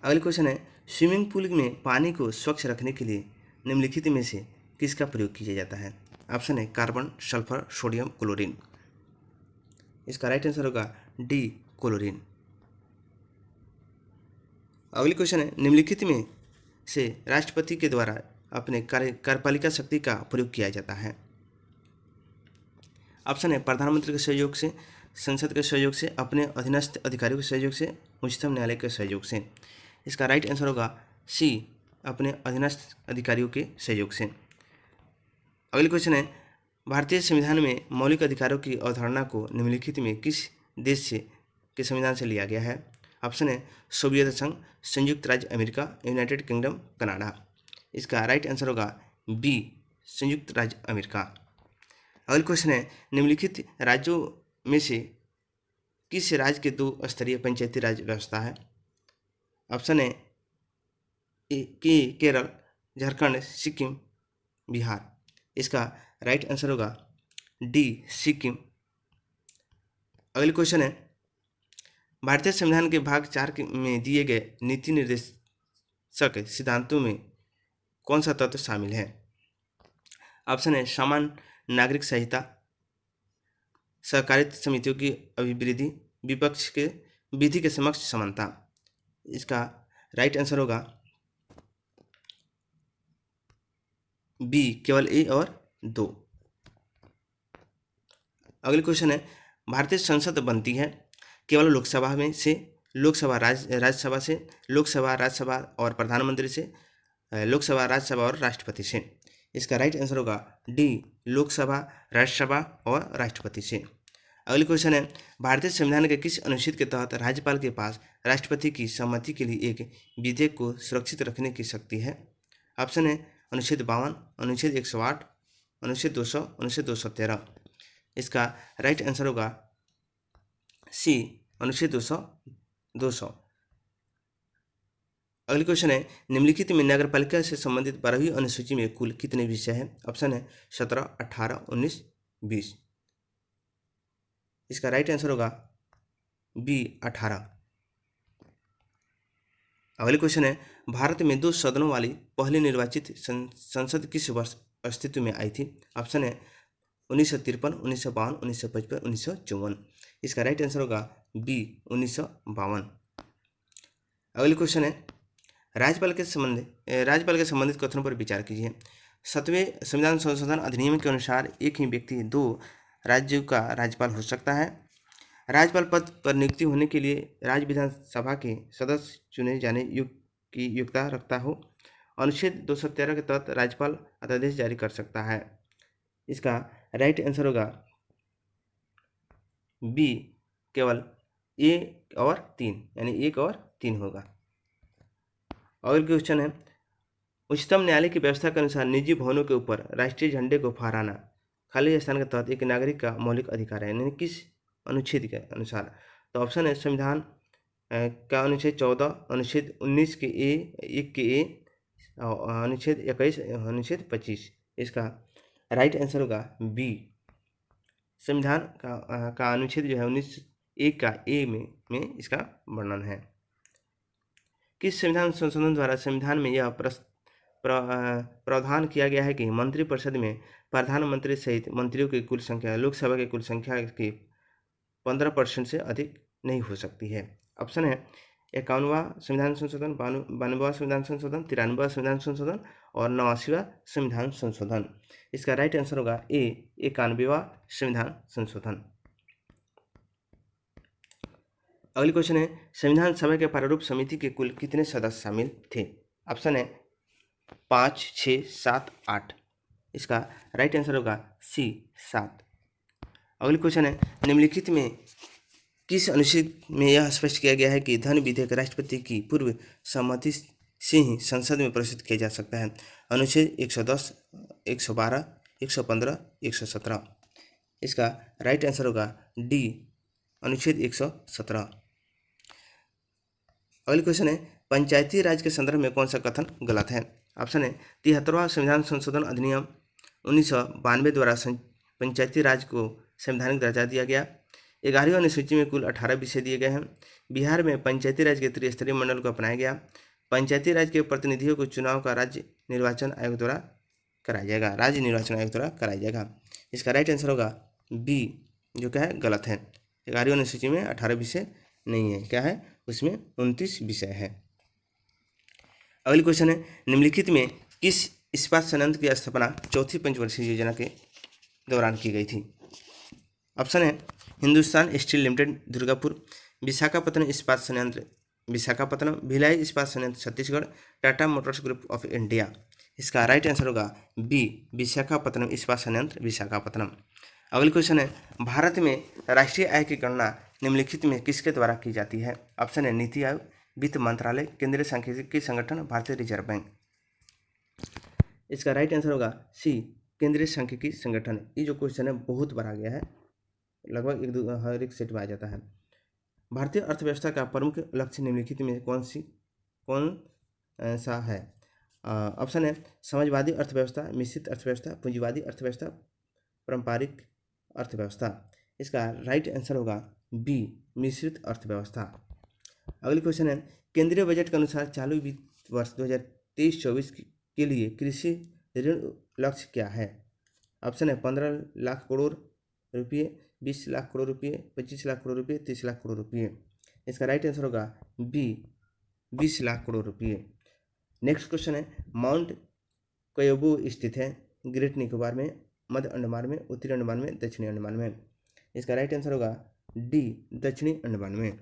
अगली क्वेश्चन है स्विमिंग पूल में पानी को स्वच्छ रखने के लिए निम्नलिखित में से किसका प्रयोग किया जाता है? ऑप्शन है कार्बन, सल्फर, सोडियम, क्लोरीन। इसका राइट आंसर होगा डी, क्लोरीन। अगली क्वेश्चन है निम्नलिखित में से राष्ट्रपति के द्वारा अपने कार्यपालिका शक्ति का प्रयोग किया जाता है? ऑप्शन है प्रधानमंत्री के सहयोग से, संसद के सहयोग से, अपने अधीनस्थ अधिकारियों के सहयोग से, उच्चतम न्यायालय के सहयोग से। इसका राइट आंसर होगा सी, अपने अधीनस्थ अधिकारियों के सहयोग से। अगली क्वेश्चन है भारतीय संविधान में मौलिक अधिकारों की अवधारणा को निम्नलिखित में किस देश से के संविधान से लिया गया है? ऑप्शन है सोवियत संघ, संयुक्त राज्य अमेरिका, यूनाइटेड किंगडम, कनाडा। इसका राइट आंसर होगा बी, संयुक्त राज्य अमेरिका। अगला क्वेश्चन है निम्नलिखित राज्यों में से किस राज्य के 2 स्तरीय पंचायती राज व्यवस्था है? ऑप्शन है ए केरल, झारखंड, सिक्किम, बिहार। इसका राइट आंसर होगा डी, सिक्किम। अगली क्वेश्चन है भारतीय संविधान के भाग 4 में दिए गए नीति निर्देशक सिद्धांतों में कौन सा तत्व शामिल है? ऑप्शन है सामान्य नागरिक संहिता, सहकारिता समितियों की अभिवृद्धि, विपक्ष के विधि के समक्ष समानता। इसका राइट आंसर होगा बी, केवल ए और 2। अगली क्वेश्चन है भारतीय संसद बनती है केवल लोकसभा में से, लोकसभा राज्यसभा से, लोकसभा राज्यसभा और प्रधानमंत्री से, लोकसभा राज्यसभा और राष्ट्रपति से। इसका राइट आंसर होगा डी, लोकसभा, राज्यसभा और राष्ट्रपति से। अगली क्वेश्चन है भारतीय संविधान के किस अनुच्छेद के तहत राज्यपाल के पास राष्ट्रपति की सहमति के लिए एक विधेयक को सुरक्षित रखने की शक्ति है? ऑप्शन है अनुच्छेद 52, अनुच्छेद 108, अनुच्छेद 200, अनुच्छेद 213। इसका राइट आंसर होगा सी, अनुच्छेद 200। अगली क्वेश्चन है निम्नलिखित में नगरपालिका से संबंधित 12वीं अनुसूची में कुल कितने विषय हैं? ऑप्शन है 17, 18, 19, 20। इसका राइट आंसर होगा बी, 18। अगली क्वेश्चन है भारत में 2 सदनों वाली पहली निर्वाचित संसद किस वर्ष अस्तित्व में आई थी? ऑप्शन है 1953, 1952, 1955, 1954। इसका राइट आंसर होगा बी, 1952। अगली क्वेश्चन है राज्यपाल के संबंधित कथनों पर विचार कीजिए। 7वें संविधान संशोधन अधिनियम के अनुसार एक ही व्यक्ति 2 राज्यों का राज्यपाल हो सकता है। राज्यपाल पद पर नियुक्ति होने के लिए राज्य विधानसभा के सदस्य चुने जाने की योग्यता रखता हो अनुच्छेद 213 के तहत राज्यपाल अध्यादेश जारी कर सकता है। इसका राइट आंसर होगा बी, केवल ए और 3, यानी 1 और 3 होगा। अगला क्वेश्चन है, उच्चतम न्यायालय की व्यवस्था के अनुसार निजी भवनों के ऊपर राष्ट्रीय झंडे को फहराना खाली स्थान के तहत एक नागरिक का मौलिक अधिकार है, यानी किस अनुच्छेद के अनुसार? तो ऑप्शन है संविधान का अनुच्छेद 14, अनुच्छेद 19 के ए, 1 के ए, अनुच्छेद 21, अनुच्छेद 25। इसका राइट आंसर होगा बी, संविधान का अनुच्छेद जो है 19(1) का ए में इसका वर्णन है। किस संविधान संशोधन द्वारा संविधान में यह प्रावधान किया गया है कि मंत्रिपरिषद में प्रधानमंत्री सहित मंत्रियों की कुल संख्या लोकसभा की कुल संख्या की 15% से अधिक नहीं हो सकती है? ऑप्शन है 51वां संविधान संशोधन, 92वां संविधान संशोधन, 93वां संविधान संशोधन और 89वां संविधान संशोधन। इसका राइट आंसर होगा ए, 91वां संविधान संशोधन। अगली क्वेश्चन है, संविधान सभा के प्रारूप समिति के कुल कितने सदस्य शामिल थे? ऑप्शन है 5, 6, 7, 8। इसका राइट आंसर होगा सी, 7। अगली क्वेश्चन है, निम्नलिखित में किस अनुच्छेद में यह स्पष्ट किया गया है कि धन विधेयक राष्ट्रपति की पूर्व सहमति से ही संसद में प्रस्तुत किया जा सकता है? अनुच्छेद 110, 112, 115, 117। इसका राइट आंसर होगा डी, अनुच्छेद 117। अगली क्वेश्चन है, पंचायती राज के संदर्भ में कौन सा कथन गलत है? ऑप्शन है 73वां संविधान संशोधन अधिनियम 1992 द्वारा पंचायती राज को संवैधानिक दर्जा दिया गया। 11वीं अनुसूची में कुल 18 विषय दिए गए हैं। बिहार में पंचायती राज के त्रिस्तरीय मंडल को अपनाया गया। पंचायती राज के प्रतिनिधियों को चुनाव का राज्य निर्वाचन आयोग द्वारा कराया जाएगा, राज्य निर्वाचन आयोग द्वारा कराया जाएगा। इसका राइट आंसर होगा बी, जो क्या है गलत है। 11वीं अनुसूची में 18 विषय नहीं है, क्या है उसमें 29 विषय है। अगली क्वेश्चन है, निम्नलिखित में किस इस्पात संयंत्र की स्थापना चौथी पंचवर्षीय योजना के दौरान की गई थी? ऑप्शन है हिंदुस्तान स्टील लिमिटेड दुर्गापुर, विशाखापत्तनम इस्पात संयंत्र विशाखापत्तनम, भिलाई इस्पात संयंत्र Chhattisgarh, Tata Motors group of India. इसका राइट आंसर होगा बी, विशाखापत्तनम इस्पात संयंत्र विशाखापत्तनम। अगली क्वेश्चन है, भारत में राष्ट्रीय आय की गणना निम्नलिखित में किसके द्वारा की जाती है? ऑप्शन है नीति आयोग, वित्त मंत्रालय, केंद्रीय सांख्यिकी संगठन, भारतीय रिजर्व बैंक। इसका राइट आंसर होगा सी, केंद्रीय सांख्यिकी संगठन। ये जो क्वेश्चन है बहुत बार आ गया है, लगभग हर एक सेट में आ जाता है। भारतीय अर्थव्यवस्था का प्रमुख लक्ष्य निम्नलिखित में कौन सा है? ऑप्शन है समाजवादी अर्थव्यवस्था, मिश्रित अर्थव्यवस्था, पूंजीवादी अर्थव्यवस्था, पारंपरिक अर्थव्यवस्था। इसका राइट आंसर होगा बी, मिश्रित अर्थव्यवस्था। अगली क्वेश्चन है, केंद्रीय बजट के अनुसार चालू वित्त वर्ष 2023-24 के लिए कृषि ऋण लक्ष्य क्या है? ऑप्शन है 15 लाख करोड़ रुपये, 20 लाख करोड़ रुपये, 25 लाख करोड़ रुपये, 30 लाख करोड़ रुपये। इसका राइट आंसर होगा बी, 20 लाख करोड़ रुपये। नेक्स्ट क्वेश्चन है, माउंट कयोबो स्थित है ग्रेट निकोबार में, मध्य अंडमान में, उत्तरी अंडमान में, दक्षिणी अंडमान में। इसका राइट आंसर होगा डी, दक्षिणी अंडमान में।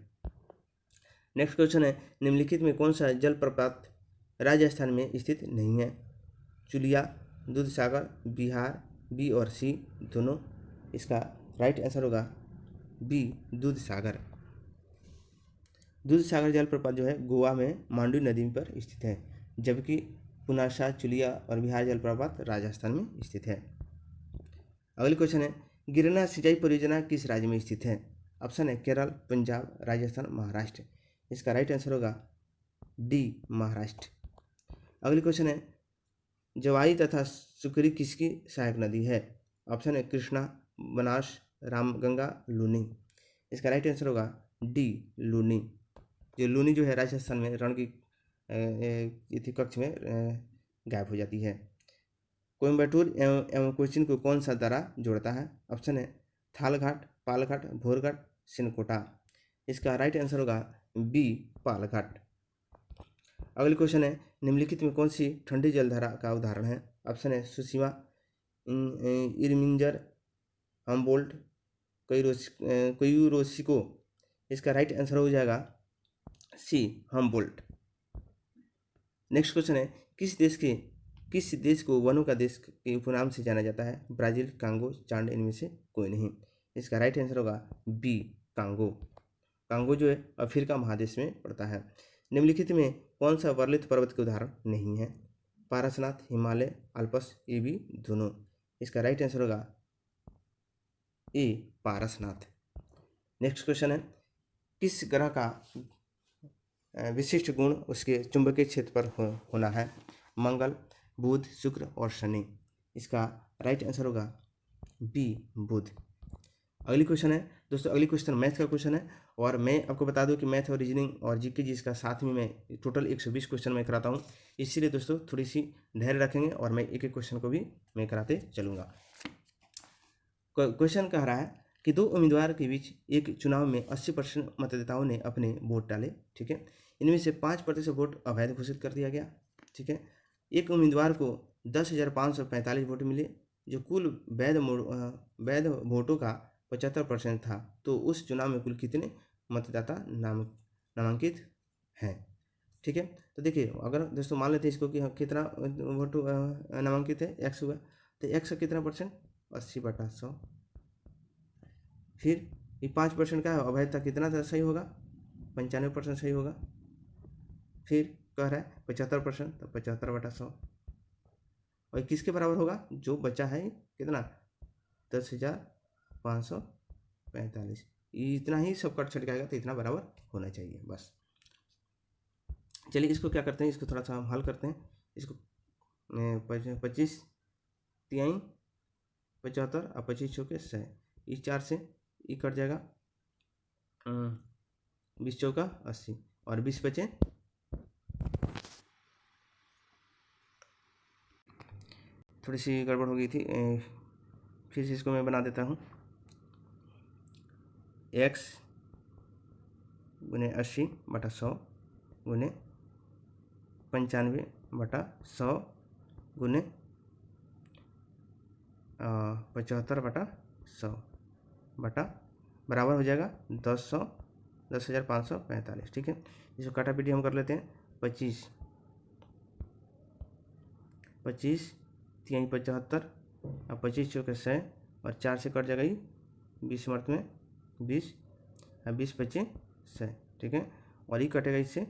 नेक्स्ट क्वेश्चन है, निम्नलिखित में कौन सा जलप्रपात राजस्थान में स्थित नहीं है? चुलिया, दूधसागर, बिहार, बी और सी दोनों। इसका राइट आंसर होगा बी, दूधसागर। दूधसागर जलप्रपात जो है गोवा में मांडू नदी पर स्थित है, जबकि पुनासा, चुलिया और बिहार जलप्रपात राजस्थान में स्थित है। अगली क्वेश्चन है, गिरना सिंचाई परियोजना किस राज्य में स्थित है? ऑप्शन है केरल, पंजाब, राजस्थान, महाराष्ट्र। इसका राइट आंसर होगा डी, महाराष्ट्र। अगली क्वेश्चन है, जवाई तथा सुकरी किसकी सहायक नदी है? ऑप्शन है कृष्णा, बनास, रामगंगा, लूनी। इसका राइट आंसर होगा डी, लूनी। जो लूनी जो है राजस्थान में रण की कक्ष में गायब हो जाती है। कोयम्बटूर एवं कोचीन को कौन सा दर्रा जोड़ता है? ऑप्शन है थालघाट, पालघाट, भोरघाट, सिनकोटा। इसका राइट आंसर होगा बी, पालघाट। अगली क्वेश्चन है, निम्नलिखित में कौन सी ठंडी जलधारा का उदाहरण है? ऑप्शन है सुसीमा, इरमिंजर, हम्बोल्ट, कोयुरोसिको। इसका राइट आंसर हो जाएगा सी, हम्बोल्ट। नेक्स्ट क्वेश्चन है, किस देश को वनों का देश के उपनाम से जाना जाता है? ब्राज़ील, कांगो, चाड, इनमें से कोई नहीं। इसका राइट आंसर होगा बी, कांगो। कांगो जो है अफ्रीका महादेश में पड़ता है। निम्नलिखित में कौन सा वर्लित पर्वत के उदाहरण नहीं है? पारसनाथ, हिमालय, अल्पस, ये भी दोनों। इसका राइट आंसर होगा ए, पारसनाथ। नेक्स्ट क्वेश्चन है, किस ग्रह का विशिष्ट गुण उसके चुंबकीय क्षेत्र पर होना है? मंगल, बुध, शुक्र और शनि। इसका राइट आंसर होगा बी, बुध। अगली क्वेश्चन है दोस्तों, अगली क्वेश्चन मैथ का क्वेश्चन है, और मैं आपको बता दूं कि मैथ और रीजनिंग और जीके जिसका साथ में मैं टोटल 120 क्वेश्चन मैं कराता हूं, इसीलिए दोस्तों थोड़ी सी धैर्य रखेंगे और मैं एक एक क्वेश्चन को भी मैं कराते चलूँगा। क्वेश्चन कह रहा है कि दो उम्मीदवार के बीच एक चुनाव में 80% मतदाताओं ने अपने वोट डाले, ठीक है। इनमें से 5% वोट अवैध घोषित कर दिया गया, ठीक है। एक उम्मीदवार को 10,545 वोट मिले, जो कुल वैध वोटों का 75% था, तो उस चुनाव में कुल कितने मतदाता नामांकित हैं, ठीक है। तो देखिए, अगर दोस्तों मान लेते हैं इसको कि कितना वोट नामांकित है, एक्स हुआ, तो एक्स का कितना परसेंट? 80/100। फिर ये 5% का अवैध था, कितना था सही होगा? 95% सही होगा। फिर कह रहा है 75%, तो 75/100। और किसके बराबर होगा? जो बचा है कितना? 10,545। इतना ही सब कट छटकाएगा तो इतना बराबर होना चाहिए, बस। चलिए इसको क्या करते हैं, इसको थोड़ा सा हम हल करते हैं। इसको 25 तिहाई 75 और 25 चौके 100, इस 4 से ये कट जाएगा, 20 चौका 80 और 20 बचे, थोड़ी सी गड़बड़ हो गई थी, फिर से इसको मैं बना देता हूँ। x गुने 80/100 गुने 95/100 गुने 75/100 बटा बराबर हो जाएगा 10,545, ठीक है। इसको काटा पीटी हम कर लेते हैं। 25 तिहाई 75 और 25 चौके 100 और 4 से कट जाएगा ये 20 मर्त में 20 और 20 बचे 100, ठीक है। और ये कटेगा इससे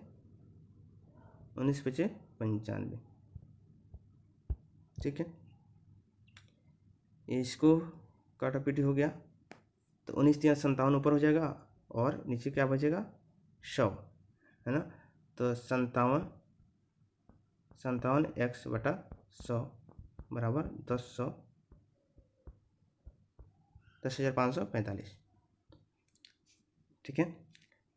19 बचे 95, ठीक है। इसको काटा पीटी हो गया तो 19 तिहाई 57 ऊपर हो जाएगा और नीचे क्या बचेगा? 100, है ना। तो 57 x/100 बराबर 10,545, ठीक है।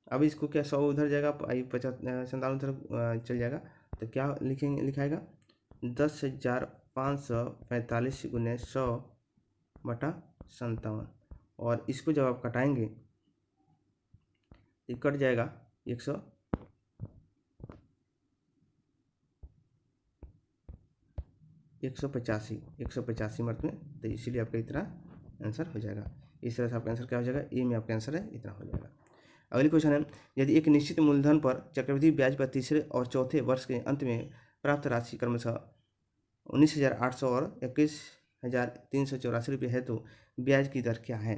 अब इसको क्या 100 उधर जाएगा, 57 उधर चल जाएगा, तो क्या लिखाएगा? 10,545 गुने 100/57, और इसको जब आप कटाएंगे ये कट जाएगा 185 मर्त में, तो इसीलिए आपका इतना आंसर हो जाएगा। इस तरह से आपका आंसर क्या हो जाएगा? ए में आपका आंसर है, इतना हो जाएगा। अगली क्वेश्चन है, यदि एक निश्चित मूलधन पर चक्रवृद्धि ब्याज पर तीसरे और चौथे वर्ष के अंत में प्राप्त राशि क्रमशः 19,800 और 21,384 रुपये है, तो ब्याज की दर क्या है?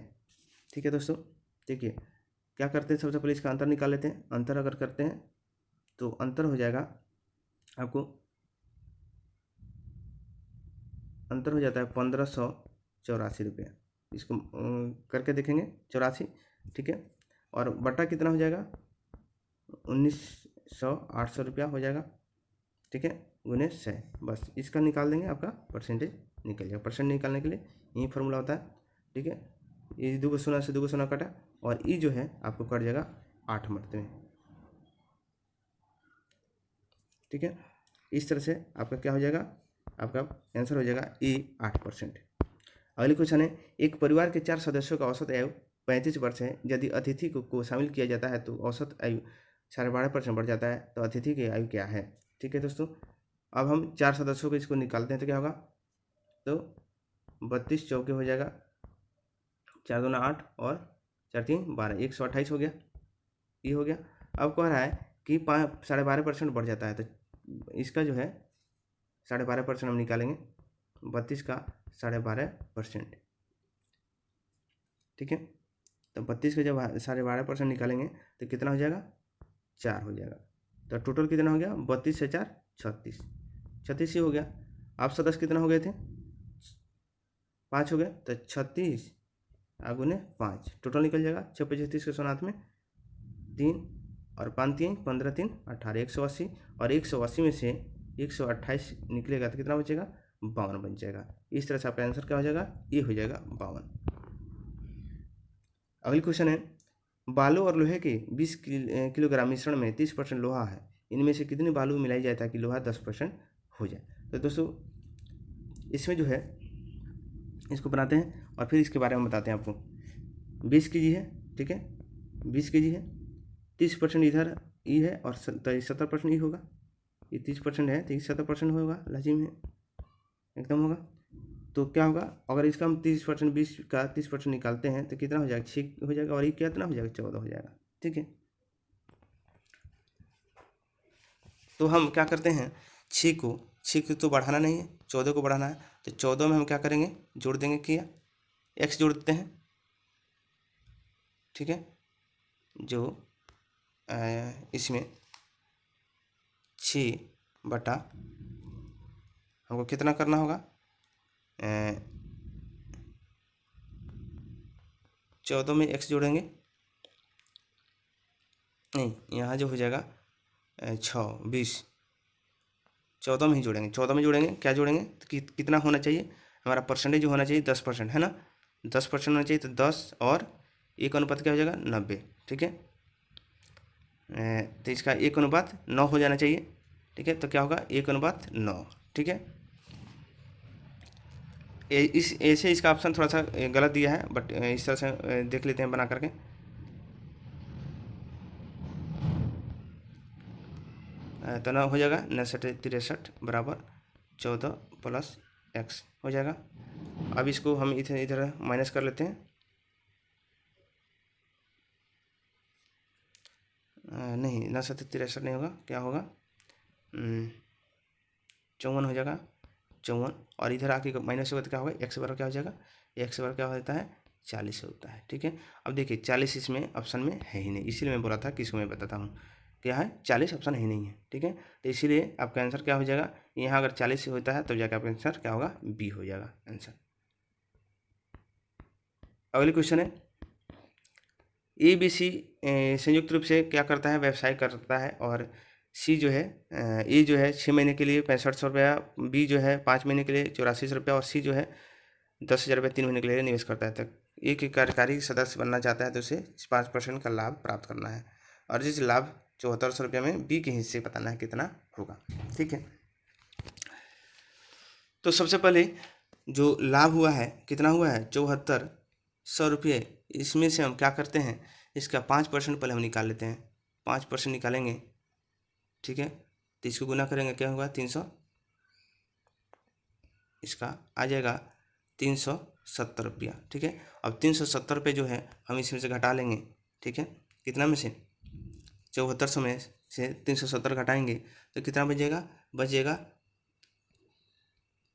ठीक है दोस्तों, देखिए क्या करते हैं, सबसे पहले इसका अंतर निकाल लेते हैं। अंतर अगर करते हैं तो अंतर हो जाएगा आपको, अंतर हो जाता है 1,584 रुपये। इसको करके देखेंगे 84, ठीक है। और बटा कितना हो जाएगा? 19,800 रुपया हो जाएगा, ठीक है, गुने 100। बस इसका निकाल देंगे, आपका परसेंटेज निकल जाएगा। परसेंट निकालने के लिए यही फॉर्मूला होता है, ठीक है। ये 2 शून्य से 2 शून्य कटा और ये जो है आपको कट जाएगा 8 मरते में, ठीक है। इस तरह से आपका क्या हो जाएगा? आपका आंसर हो जाएगा ए, 8%। अगली क्वेश्चन है, एक परिवार के 4 सदस्यों का औसत आयु 35 वर्ष है। यदि अतिथि को शामिल किया जाता है तो औसत आयु 12.5% बढ़ जाता है, तो अतिथि की आयु क्या है? ठीक है दोस्तों, अब हम 4 सदस्यों को इसको निकालते हैं तो क्या होगा? तो 32 चौके हो जाएगा, 4 दूना 8 और 4 3 12, 128 हो गया, ये हो गया। अब कह रहा है कि 12.5% बढ़ जाता है, तो इसका जो है 12.5% हम निकालेंगे, 32 का 12.5%, ठीक है। तो 32 का जब 12.5% निकालेंगे तो कितना हो जाएगा, 4 हो जाएगा। तो टोटल कितना हो गया, 32 से 4 36, 36 ही हो गया। आप सदस्य कितना हो गए थे, 5 हो गए, तो 36 आगुने 5 टोटल निकल जाएगा। 6 × 36 के सोनाथ में 3 और 5 3 15 3 18, 180, और 180 में से 128 निकलेगा तो कितना बचेगा, 52 बन जाएगा। इस तरह से आपका आंसर क्या हो जाएगा, ये हो जाएगा 52। अगली क्वेश्चन है, बालू और लोहे के 20 किलोग्राम मिश्रण में 30% लोहा है, इनमें से कितनी बालू मिलाई जाए ताकि लोहा 10% हो जाए। तो दोस्तों इसमें जो है इसको बनाते हैं और फिर इसके बारे में बताते हैं आपको। 20 kg है, ठीक है, 20 kg है, 30% इधर ई है और 70% ई होगा। ये 30% है तो 70% होगा, लाजिम है, एकदम होगा। तो क्या होगा, अगर इसका हम 30%, 20 का 30% निकालते हैं तो कितना हो जाएगा, 6 हो जाएगा, और ये कितना हो जाएगा, 14 हो जाएगा, ठीक है। तो हम क्या करते हैं, 6 को तो बढ़ाना नहीं है, 14 को बढ़ाना है। तो 14 में हम क्या करेंगे, जोड़ देंगे, किया x जोड़ देते हैं, ठीक है। जो इसमें 6 बटा हमको कितना करना होगा, 14 में x जोड़ेंगे, नहीं यहाँ जो हो जाएगा 6 20, 14 में ही जोड़ेंगे, 14 में जोड़ेंगे, क्या जोड़ेंगे तो कितना होना चाहिए, हमारा परसेंटेज जो होना चाहिए 10% है ना, 10% होना चाहिए। तो 10 और 1 अनुपात क्या हो जाएगा, 90, ठीक है। तो इसका 1 अनुपात 9 हो जाना चाहिए, ठीक है। तो क्या होगा, 1 अनुपात 9, ठीक है। इस ऐसे इसका ऑप्शन थोड़ा सा गलत दिया है, बट इस तरह से देख लेते हैं बना करके। तो 9 हो जाएगा, 69 63 बराबर 14 + x हो जाएगा। अब इसको हम इधर माइनस कर लेते हैं, नहीं 69 63 नहीं होगा, क्या होगा, 54 हो जाएगा, 54, और इधर आके माइनस होगा तो क्या होगा, x बराबर क्या हो जाएगा, x बराबर क्या होता है, 40 होता है, ठीक है। अब देखिए 40 इसमें ऑप्शन में है ही नहीं, इसीलिए मैं बोला था कि इसको मैं बताता हूँ, क्या है, 40 ऑप्शन ही नहीं है, ठीक है। तो इसीलिए आपका आंसर क्या हो जाएगा, यहाँ अगर 40 होता है तब जाकर आपका आंसर क्या होगा, बी हो जाएगा आंसर। अगली क्वेश्चन है, ABC संयुक्त रूप से क्या करता है, व्यवसाय करता है, और सी जो है, ए जो है 6 महीने के लिए 6500 रुपया, बी जो है 5 महीने के लिए 8400 रुपया, और सी जो है 10,000 रुपये 3 महीने के लिए निवेश करता है। तक एक कार्यकारी सदस्य बनना चाहता है तो उसे 5% का लाभ प्राप्त करना है, और जिस लाभ 7400 रुपये में बी के हिस्से बताना है कितना होगा, ठीक है। तो सबसे पहले जो लाभ हुआ है कितना हुआ है, 7400 रुपये, इसमें से हम क्या करते हैं, इसका 5% पहले हम निकाल लेते हैं, 5% निकालेंगे, ठीक है। तो इसको गुना करेंगे, क्या होगा, 300, इसका आ जाएगा 370 रुपया, ठीक है। अब 370 रुपये जो है हम इसमें से घटा लेंगे, ठीक है। कितना में से, 7400 में से 370 घटाएंगे तो कितना बचेगा, बचेगा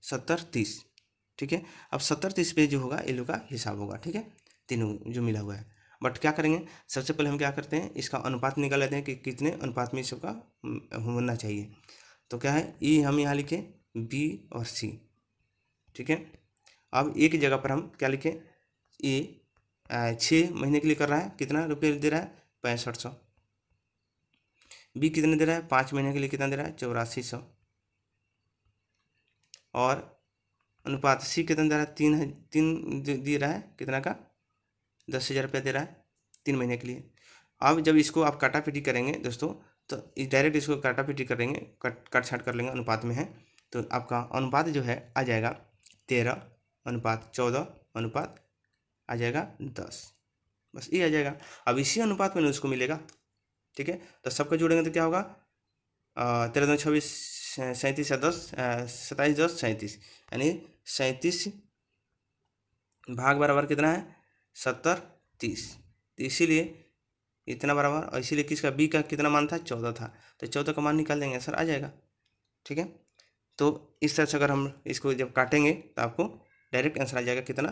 70 30, ठीक है। अब 70 30 पे जो होगा ये लोग का हिसाब होगा, ठीक है, तीनों जो मिला हुआ है। बट क्या करेंगे, सबसे पहले हम क्या करते हैं, इसका अनुपात निकाल लेते हैं कि कितने अनुपात में सबका होना चाहिए। तो क्या है, ई हम यहाँ लिखे, बी और सी, ठीक है। अब एक ही जगह पर हम क्या लिखें, ए 6 महीने के लिए कर रहा है, कितना रुपये दे रहा है, 6500, बी कितने दे रहा है, 5 महीने के लिए कितना दे रहा है, 8400, और अनुपात सी कितना दे रहा है, 3 है, 3 दे रहा है, कितना का, 10,000 रुपया दे रहा है 3 महीने के लिए। अब जब इसको आप काटापीटी करेंगे दोस्तों, तो डायरेक्ट इसको काटापीटी करेंगे, कट छाट कर लेंगे, अनुपात में है तो आपका अनुपात जो है आ जाएगा 13:14 अनुपात आ जाएगा 10, बस ये आ जाएगा। अब इसी अनुपात में उसको मिलेगा, ठीक है। तो सबको जोड़ेंगे तो क्या होगा, 13 2 26 37 या 10 27 10 37, यानी 37 भाग बराबर कितना है, 70 30, तो इसीलिए इतना बराबर, और इसीलिए किसका, बी का कितना मान था, 14 था, तो 14 का मान निकाल देंगे, सर आ जाएगा, ठीक है। तो इस तरह से अगर हम इसको जब काटेंगे तो आपको डायरेक्ट आंसर आ जाएगा कितना,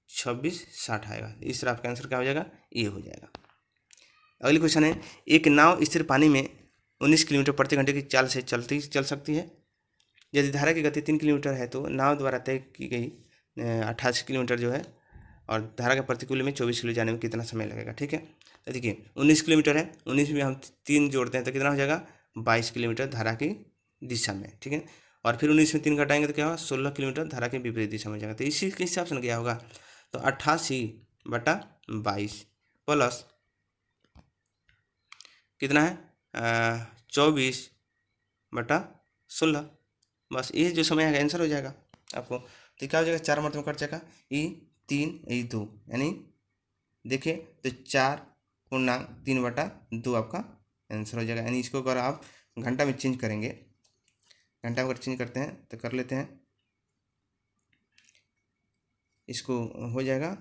2660 आएगा। इस तरह आपका आंसर क्या हो जाएगा, ये हो जाएगा। अगली क्वेश्चन है, एक नाव स्थिर पानी में 19 किलोमीटर प्रति घंटे की चाल से चल सकती है। यदि धारा की गति 3 किलोमीटर है तो नाव द्वारा तय की गई 88 किलोमीटर जो है और धारा के प्रतिकूल में 24 किलो जाने में कितना समय लगेगा। ठीक है, तो देखिए 19 किलोमीटर है, 19 में हम 3 जोड़ते हैं तो कितना हो जाएगा, 22 किलोमीटर धारा की दिशा में। ठीक है, और फिर 19 में 3 घटाएंगे तो क्या होगा, 16 किलोमीटर धारा के विपरीत दिशा में हो जाएगा। तो इसी के हिसाब से क्या होगा, तो 88/22 प्लस कितना है 24/16, बस ये जो समय आएगा आंसर हो जाएगा आपको। तो क्या हो जाएगा, 4 मर्तबा कट जाएगा, ई 3 ई 2, यानी देखिए तो 4/3/2 आपका आंसर हो जाएगा। यानी इसको अगर आप घंटा में चेंज करेंगे, घंटा में अगर चेंज करते हैं तो कर लेते हैं, इसको हो जाएगा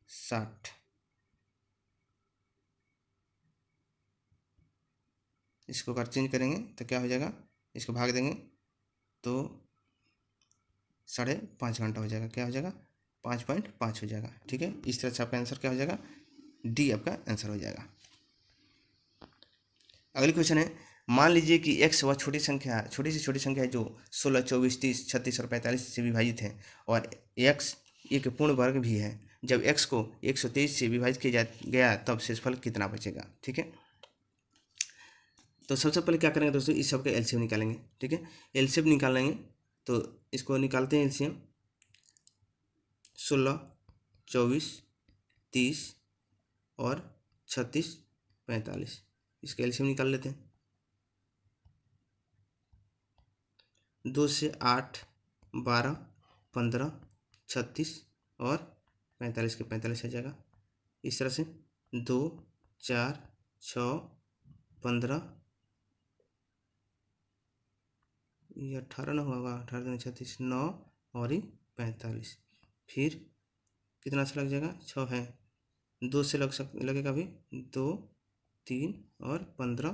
60। इसको अगर चेंज करेंगे तो क्या हो जाएगा, इसको भाग देंगे तो 5.5 घंटा हो जाएगा। क्या हो जाएगा, 5.5 हो जाएगा। ठीक है, इस तरह से आपका आंसर क्या हो जाएगा, डी आपका आंसर हो जाएगा। अगली क्वेश्चन है, मान लीजिए कि x वह छोटी से छोटी संख्या है जो 16, 24, 30, 36 और 45 से विभाजित है और x एक पूर्ण वर्ग भी है। जब x को 123 से विभाजित किया गया तब शेषफल कितना बचेगा। ठीक है, तो सबसे पहले क्या करेंगे दोस्तों, इस सब का एलसीएम निकालेंगे। ठीक है, एलसीएम निकालेंगे तो इसको निकालते हैं एलसीएम, 16, 24, 30 और 36, 45, इसका एलसीएम निकाल लेते हैं। 2 से 8, 12, 15, 36 और 45 के 45 आ जाएगा। इस तरह से 2, 4, 6, 15, ये 18 ना होगा, 18 दूनी 36, 9 और ये 45, फिर कितना से लग जाएगा, 6 है, 2 से लगेगा भी, 2, 3 और 15,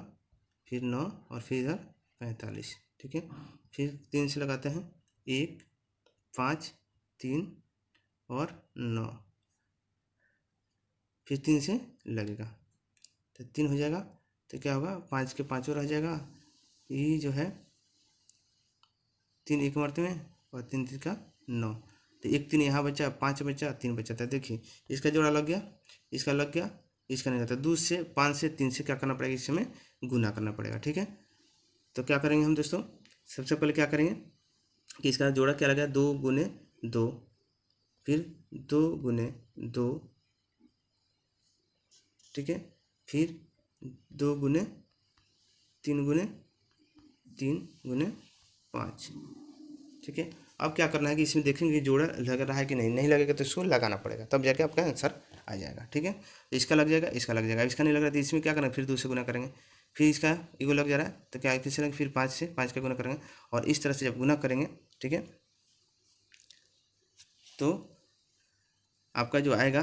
फिर 9 और फिर इधर 45। ठीक है, फिर 3 से लगाते हैं, 1, 5, 3 और 9, फिर 3 से लगेगा तो 3 हो जाएगा। तो क्या होगा, 5 के 5 रह जाएगा, ये जो है 3 एक मरते में और 3 3 का 9, तो 1 3 यहाँ बचा, 5 बचा, 3 बचा था। देखिए इसका जोड़ा लग गया, इसका लग गया, इसका नहीं लगता। 2 से 5 से 3 से क्या करना पड़ेगा, इस समय गुना करना पड़ेगा। ठीक है, तो क्या करेंगे हम दोस्तों, सबसे पहले क्या करेंगे कि इसका जोड़ा क्या लगा, 2 गुने 2, फिर 2 गुने 2, ठीक है, फिर 2 गुने 3 गुने 3 गुने 5। ठीक है, अब क्या करना है कि इसमें देखेंगे जोड़ा लग रहा है कि नहीं, नहीं लगेगा तो इसको लगाना पड़ेगा, तब जाके आपका आंसर आ जाएगा। ठीक है, तो इसका लग जाएगा, इसका लग जाएगा, इसका नहीं लग रहा तो इसमें क्या करना है, फिर 2 से गुना करेंगे, फिर इसका इगो लग जा रहा है तो क्या किसी फिर 5 से 5 का गुना करेंगे और इस तरह से जब गुना करेंगे, ठीक है, तो आपका जो आएगा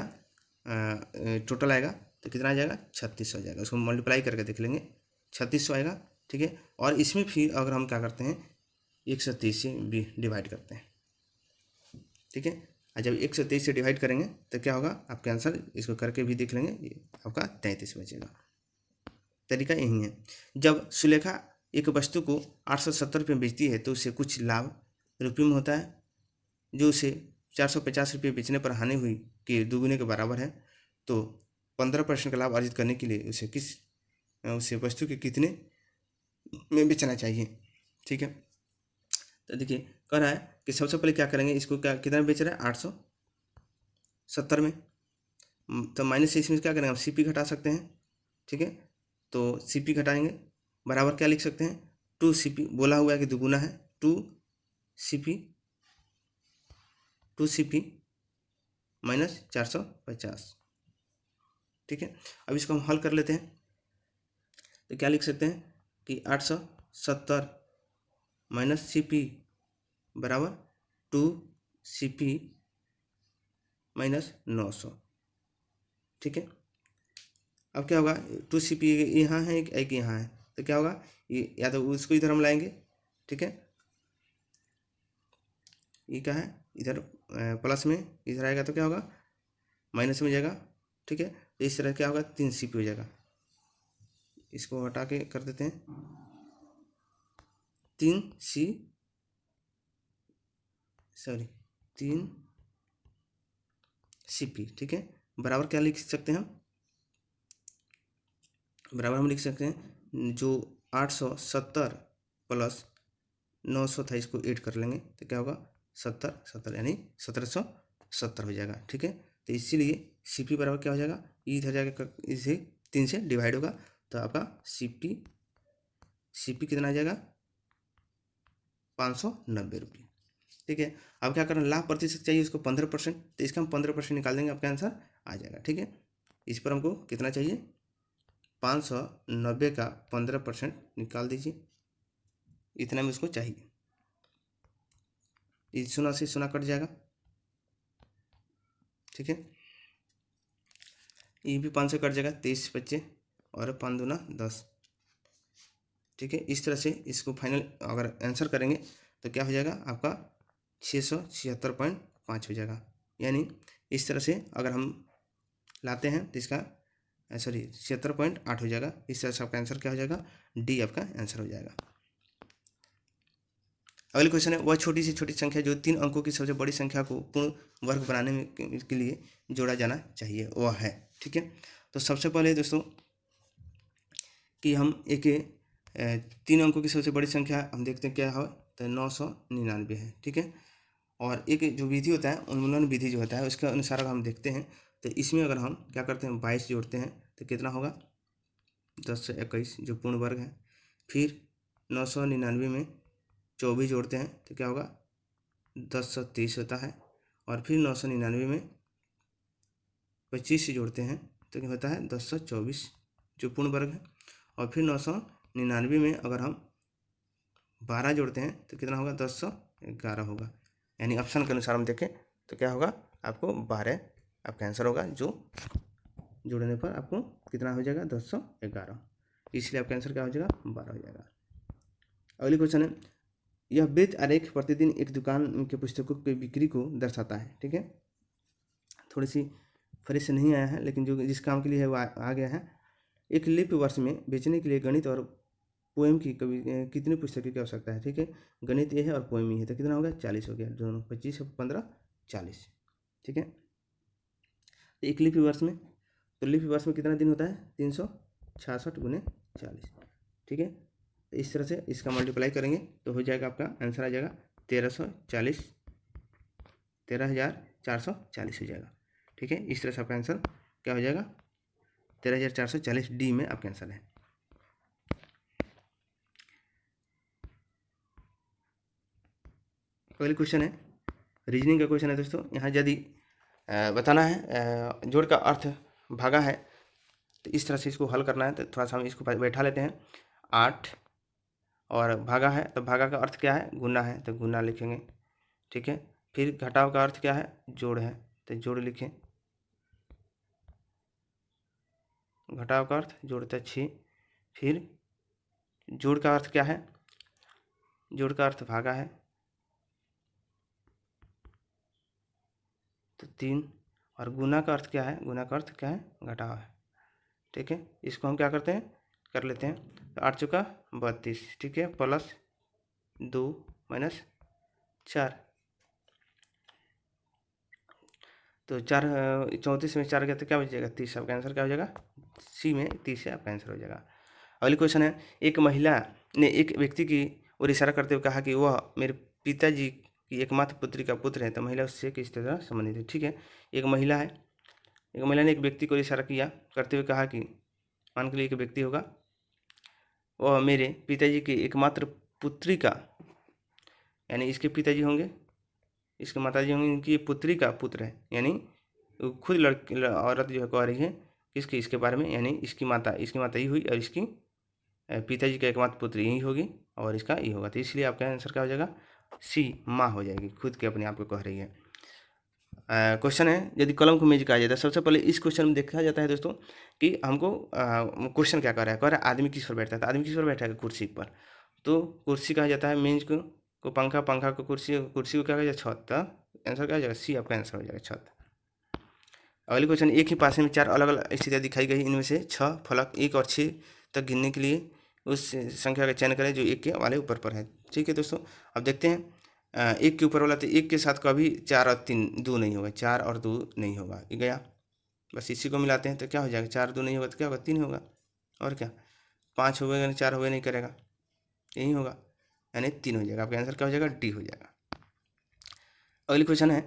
टोटल आएगा तो कितना आ जाएगा, 3600 आ जाएगा। उसको मल्टीप्लाई करके देख लेंगे, 3600 आएगा। ठीक है, और इसमें फिर अगर हम क्या करते हैं, 123 से भी डिवाइड करते हैं। ठीक है, और जब 123 से डिवाइड करेंगे तो क्या होगा, आपका आंसर इसको करके भी देख लेंगे, ये आपका 33 बचेगा। तरीका यही है, जब सुलेखा एक वस्तु को 870 रुपये में बेचती है तो उसे कुछ लाभ रुपये में होता है, जो उसे 450 रुपये बेचने पर हानि हुई के दुगुने के बराबर है। तो 15% का लाभ अर्जित करने के लिए उसे वस्तु के कितने में बेचना चाहिए। ठीक है, तो देखिए कह रहा है कि सबसे पहले क्या करेंगे, इसको क्या कितना बेच रहा है, 870 में, तो माइनस से इसमें क्या करेंगे, हम सीपी घटा सकते हैं। ठीक है, तो सीपी घटाएंगे बराबर क्या लिख सकते हैं, 2 CP, बोला हुआ है कि दुगुना है, 2 CP माइनस 450। ठीक है, अब इसको हम हल कर लेते हैं तो क्या लिख सकते हैं कि 870 माइनस CP बराबर 2CP माइनस 900। ठीक है, अब क्या होगा, 2CP यहाँ है एक यहाँ है तो क्या होगा, ये या तो उसको इधर हम लाएंगे, ठीक है। ये क्या है, इधर प्लस में इधर आएगा तो क्या होगा, माइनस में जाएगा, ठीक है। तो इस तरह क्या होगा, 3 CP हो जाएगा। इसको हटा के कर देते हैं 3 CP, ठीक है। बराबर क्या लिख सकते हैं हम, बराबर हम लिख सकते हैं जो 870 प्लस 900 था, इसको ऐड कर लेंगे तो क्या होगा 70 यानी 1770 हो जाएगा, ठीक है। तो इसीलिए CP बराबर क्या हो जाएगा, ये इधर जाएगा, इसे 3 से डिवाइड होगा तो आपका CP कितना आ जाएगा 590 रुपये, ठीक है। अब क्या करना, लाभ प्रतिशत चाहिए उसको 15%, तो इसका हम 15% निकाल देंगे, आपका आंसर आ जाएगा, ठीक है। इस पर हमको कितना चाहिए, 590 का 15% निकाल दीजिए, इतना में उसको चाहिए। इस 0 से 0 कट जाएगा, ठीक है। ये भी 5 से कट जाएगा, 23 बच्चे और 5 दूना 10, ठीक है। इस तरह से इसको फाइनल अगर आंसर करेंगे तो क्या हो जाएगा आपका 676.5 हो जाएगा। यानी इस तरह से अगर हम लाते हैं तो इसका 76.8 हो जाएगा। इस तरह से आपका आंसर क्या हो जाएगा, डी आपका आंसर हो जाएगा। अगले क्वेश्चन है, वह छोटी से छोटी संख्या जो 3 अंकों की सबसे बड़ी संख्या को पूर्ण वर्ग बनाने में के लिए जोड़ा जाना चाहिए वह है, ठीक है। तो सबसे पहले दोस्तों कि हम एक 3 अंकों की सबसे बड़ी संख्या हम देखते हैं क्या है, तो 999 है, ठीक है। और एक जो विधि होता है उन्मूलन विधि जो होता है उसके अनुसार अगर हम देखते हैं तो इसमें अगर हम क्या करते हैं 22 जोड़ते हैं तो कितना होगा 10 से 21 जो पूर्ण वर्ग है। फिर 999 में 24 जोड़ते हैं तो क्या होगा 1030 होता है। और फिर 999 में 25 से जोड़ते हैं तो क्या होता है 1024 जो पूर्ण वर्ग है। और फिर 999 में अगर हम 12 जोड़ते हैं तो कितना होगा 1011 होगा। यानी ऑप्शन के अनुसार हम देखें तो क्या होगा आपको 12 आपका आंसर होगा, जो जोड़ने पर आपको कितना हो जाएगा 1011, इसलिए आपका आंसर क्या हो जाएगा 12 हो जाएगा। अगली क्वेश्चन है, यह वृत्त आरेख प्रतिदिन एक दुकान के पुस्तकों की बिक्री को दर्शाता है, ठीक है। थोड़ी सी फ्रेश नहीं आया है लेकिन जो जिस काम के लिए है वो आ गया है। एक लिप वर्ष में बेचने के लिए गणित और पोएम की कितनी पुस्तकों की आवश्यकता है, ठीक है। गणित ये है और पोएम ये है तो कितना हो गया 40 हो गया, दोनों 25 और 15 40, ठीक है। एक लिप वर्ष में, तो लिप वर्ष में कितना दिन होता है 366 गुने 40, ठीक है। तो इस तरह से इसका मल्टीप्लाई करेंगे तो हो जाएगा आपका आंसर आ जाएगा 13,440 हो जाएगा, ठीक है। इस तरह से आपका आंसर क्या हो जाएगा 13,440 डी में आपका आंसर है। अगली क्वेश्चन है रीजनिंग का क्वेश्चन है दोस्तों। यहाँ यदि बताना है जोड़ का अर्थ भागा है तो इस तरह से इसको हल करना है। तो थोड़ा सा हम इसको बैठा लेते हैं। 8 और भागा है तो भागा का अर्थ क्या है गुना है तो गुना लिखेंगे, ठीक है। फिर घटाव का अर्थ क्या है जोड़ है तो जोड़ लिखें। घटाव का अर्थ जोड़ता 6। फिर जोड़ का अर्थ क्या है, जोड़ का अर्थ भागा है तो 3। और गुना का अर्थ क्या है, गुना का अर्थ क्या है घटाव है, ठीक है। इसको हम क्या करते हैं कर लेते हैं। तो 8 चौका 32, ठीक है, प्लस 2 माइनस 4 तो 4 34 में 4 गया तो क्या बचेगा 30। आपका आंसर क्या हो जाएगा सी में 30 है आपका आंसर हो जाएगा। अगली क्वेश्चन है, एक महिला ने एक व्यक्ति की ओर इशारा करते हुए कहा कि वह मेरे पिताजी की एकमात्र पुत्री का पुत्र है। तो महिला उससे किस तरह संबंधित है, ठीक है। एक महिला है, एक महिला ने एक व्यक्ति को इशारा किया करते हुए कहा कि मान के लिए एक व्यक्ति होगा, वह मेरे पिताजी की एकमात्र पुत्री का, यानी इसके पिताजी होंगे, इसके माताजी होंगे, इनकी पुत्री का पुत्र है। यानी खुद लड़की औरत जो है कह रही है किसकी इसके बारे में, यानी इसकी माता ही हुई और इसकी पिताजी का एकमात्र पुत्र यही होगी और इसका ये होगा। तो इसलिए आपका आंसर क्या हो जाएगा सी माँ हो जाएगी, खुद के अपने आप को कह रही है। क्वेश्चन है, यदि कलम को मेज कहा जाता है। सबसे पहले इस क्वेश्चन में देखा जाता है दोस्तों कि हमको क्वेश्चन क्या कर रहा है, कह रहा है आदमी किस पर बैठता है। तो आदमी किस पर बैठा है कुर्सी पर। तो कुर्सी कहा जाता है मेज को पंखा, पंखा को कुर्सी, कुर्सी को क्या कहा जाएगा छत। तो आंसर क्या हो जाएगा सी आपका आंसर हो जाएगा छत। अगली क्वेश्चन, एक ही पासे में 4 अलग अलग स्थितियाँ दिखाई गई, इनमें से 6 फलक 1 और 6 तक गिनने के लिए उस संख्या का चयन करें जो 1 के वाले ऊपर पर है। ठीक है दोस्तों, अब देखते हैं 1 के ऊपर वाला, तो 1 के साथ कभी 4 और 3 2 नहीं होगा, 4 और 2 नहीं होगा, ये गया। बस इसी को मिलाते हैं तो क्या हो जाएगा, 4 2 नहीं होगा तो क्या होगा 3 होगा, और क्या 5 होगा, 4 होगा नहीं करेगा, यही होगा, यानी 3 हो जाएगा। आपका आंसर क्या हो जाएगा, डी हो जाएगा। अगली क्वेश्चन है,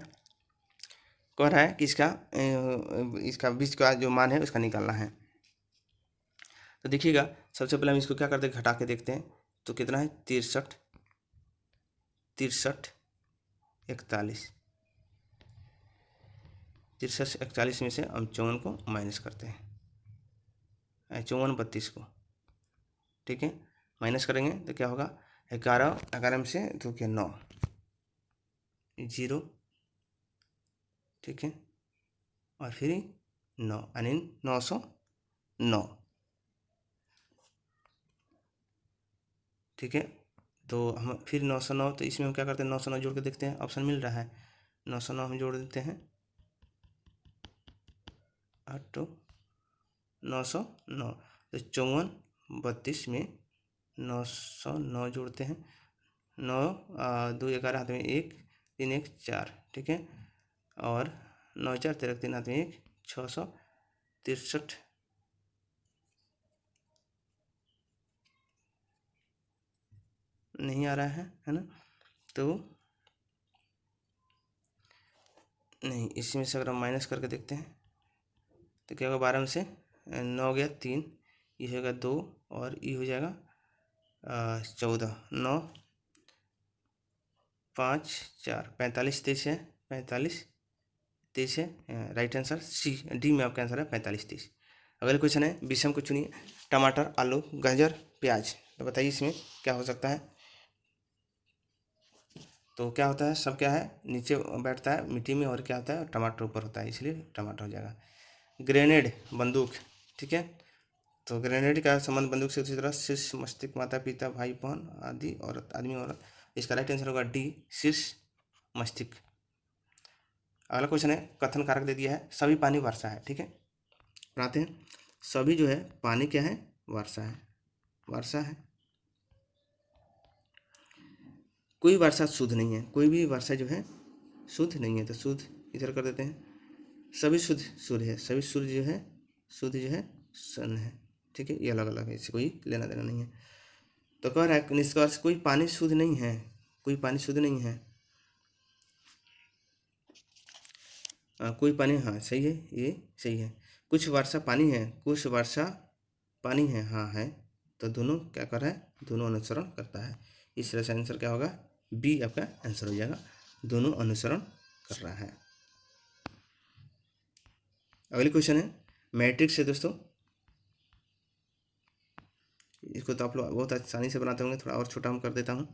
कह रहा है कि इसका बीच का जो मान है उसका निकालना है। तो देखिएगा, सबसे पहले हम इसको क्या करते हैं, घटा के देखते हैं। तो कितना है 63 41 63 41 में से हम 54 को माइनस करते हैं, 54 32 को, ठीक है, माइनस करेंगे तो क्या होगा 11 11 में से 2 के 9 0, ठीक है, और फिर 9 यानी 909, ठीक है। तो हम फिर 909, तो इसमें हम क्या करते हैं 909 जोड़ के देखते हैं, ऑप्शन मिल रहा है 909 हम जोड़ देते हैं, 8 909, तो 54 32 में 909 जोड़ते हैं, 9 2 11 हाथ में 1 3 1 4, ठीक है, और 9 4 13 3 हाथ में 1 663 नहीं आ रहा है ना, तो नहीं, इसमें से अगर हम माइनस करके देखते हैं तो क्या होगा, 12 में से 9 गया 3, ये होगा 2, और ये हो जाएगा 14, 9 5 4 45 23 है, 45 23 है, राइट आंसर सी डी में आपका आंसर है 45 30। अगले क्वेश्चन है, विषम को चुनिए, टमाटर आलू गाजर प्याज, तो बताइए इसमें क्या हो सकता है। तो क्या होता है, सब क्या है नीचे बैठता है मिट्टी में, और क्या होता है टमाटर ऊपर होता है, इसलिए टमाटर हो जाएगा। ग्रेनेड बंदूक, ठीक है, तो ग्रेनेड का संबंध बंदूक से उसी तरह शीर्ष मस्तिष्क माता पिता भाई बहन आदि औरत आदमी औरत, इसका राइट आंसर होगा डी शीर्ष मस्तिष्क। अगला क्वेश्चन है, कथन कारक दे दिया है, सभी पानी वर्षा है, ठीक है, बनाते हैं। सभी जो है पानी क्या है, वर्षा है, वर्षा है। कोई वर्षा शुद्ध नहीं है, कोई भी वर्षा जो है शुद्ध नहीं है, तो शुद्ध इधर कर देते हैं। सभी शुद्ध सूर्य है, सभी सूर्य जो है शुद्ध जो है सन है, ठीक है, ये अलग अलग है, इससे कोई लेना देना नहीं है। तो कह रहा है निष्कर्ष, कोई पानी शुद्ध नहीं है, कोई पानी शुद्ध नहीं है, कोई पानी, हाँ सही है, ये सही है। कुछ वर्षा पानी है, कुछ वर्षा पानी है, हाँ है, तो दोनों क्या कर रहा है, दोनों अनुसरण करता है, इस तरह से आंसर क्या होगा, बी आपका आंसर हो जाएगा, दोनों अनुसरण कर रहा है। अगली क्वेश्चन है, मैट्रिक्स है दोस्तों, इसको तो आप लोग बहुत आसानी से बनाते होंगे, थोड़ा और छोटा हम कर देता हूँ,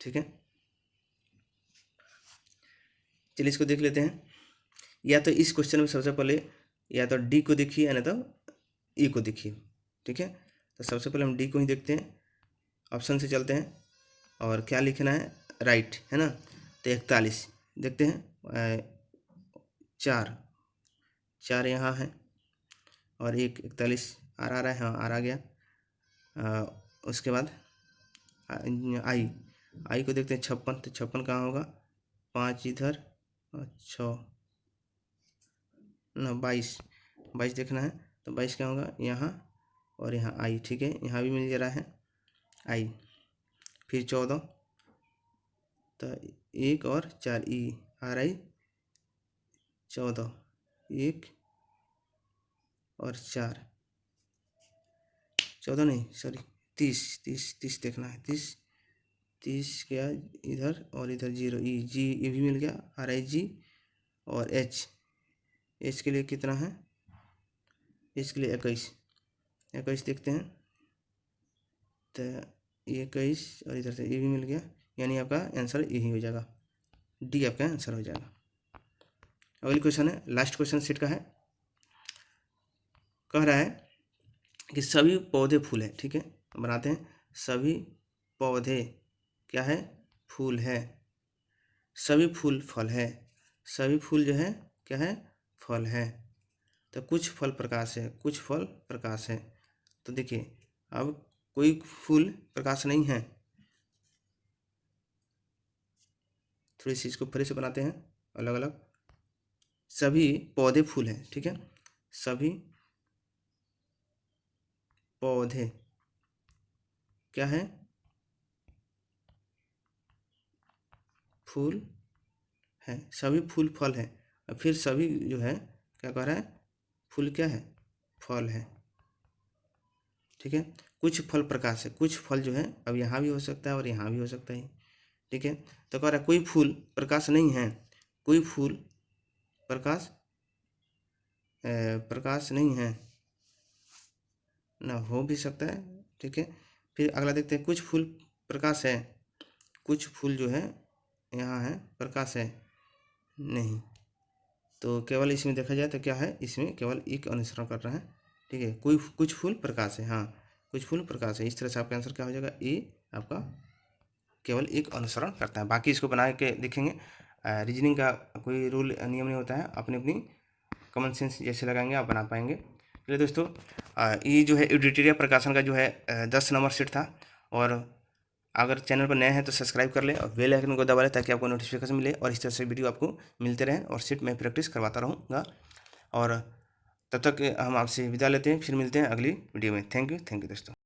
ठीक है। चलिए इसको देख लेते हैं, या तो इस क्वेश्चन में सबसे पहले या तो डी को देखिए या नहीं तो ई को देखिए, ठीक है। तो सबसे पहले हम डी को ही देखते हैं, ऑप्शन से चलते हैं, और क्या लिखना है, राइट है ना, तो 41 देखते हैं, 4 4 यहाँ है, और 41 आर आ रहा है, हाँ आर आ गया। उसके बाद आई आई को देखते हैं 56, तो 56 कहाँ होगा, 5 इधर और 6 ना 22 देखना है, तो 22 क्या होगा यहाँ, और यहाँ आई, ठीक है, यहाँ भी मिल जा रहा है आई। फिर 14, तो 1 और 4 ई आर आई 14, 1 और 4 14 नहीं सॉरी 30 देखना है, 30 क्या इधर, और इधर 0 ई जी, ये भी मिल गया आर आई जी, और एच के लिए कितना है, एच के लिए 21 देखते हैं, तो 21 और इधर से ये भी मिल गया, यानी आपका आंसर यही हो जाएगा, डी आपका आंसर हो जाएगा। अगली क्वेश्चन है, लास्ट क्वेश्चन सेट का है, कह रहा है कि सभी पौधे फूल है, ठीक है, बनाते हैं, सभी पौधे क्या है, फूल है। सभी फूल फल है, सभी फूल जो है क्या है, फल है। तो कुछ फल प्रकाश है, कुछ फल प्रकाश है। तो देखिए अब कोई फूल प्रकाश नहीं है। थोड़ी सी इसको फिर से बनाते हैं अलग अलग। सभी पौधे फूल हैं, ठीक है, सभी पौधे क्या है, फूल है। सभी फूल फल है। और फिर सभी जो है क्या कह रहा है, फूल क्या है, फल है, ठीक है। कुछ फल प्रकाश है, कुछ फल जो है अब यहाँ भी हो सकता है और यहाँ भी हो सकता है, ठीक है। तो कह रहा है कोई फूल प्रकाश नहीं है, कोई फूल प्रकाश प्रकाश नहीं है, ना हो भी सकता है, ठीक है। फिर अगला देखते हैं, कुछ फूल प्रकाश है, कुछ फूल जो है यहाँ है प्रकाश है नहीं। तो केवल इसमें देखा जाए तो क्या है, इसमें केवल एक अनुसरण कर रहा है, ठीक है। कोई कुछ फूल प्रकाश है, हाँ कुछ फूल प्रकाश है। इस तरह से आपका आंसर क्या हो जाएगा, ए आपका केवल एक अनुसरण करता है। बाकी इसको बना के देखेंगे। रीजनिंग का कोई रूल नियम नहीं होता है, अपनी अपनी कॉमन सेंस जैसे लगाएंगे आप बना पाएंगे। चलिए दोस्तों, ये जो है एडिटोरियल प्रकाशन का जो है 10 नंबर सेट था। और अगर चैनल पर नए हैं तो सब्सक्राइब कर ले और बेल आइकन को दबा लें ताकि आपको नोटिफिकेशन मिले और इस तरह से वीडियो आपको मिलते रहें और सेट में प्रैक्टिस करवाता रहूँगा। और तब तक हम आपसे विदा लेते हैं, फिर मिलते हैं अगली वीडियो में। थैंक यू दोस्तों।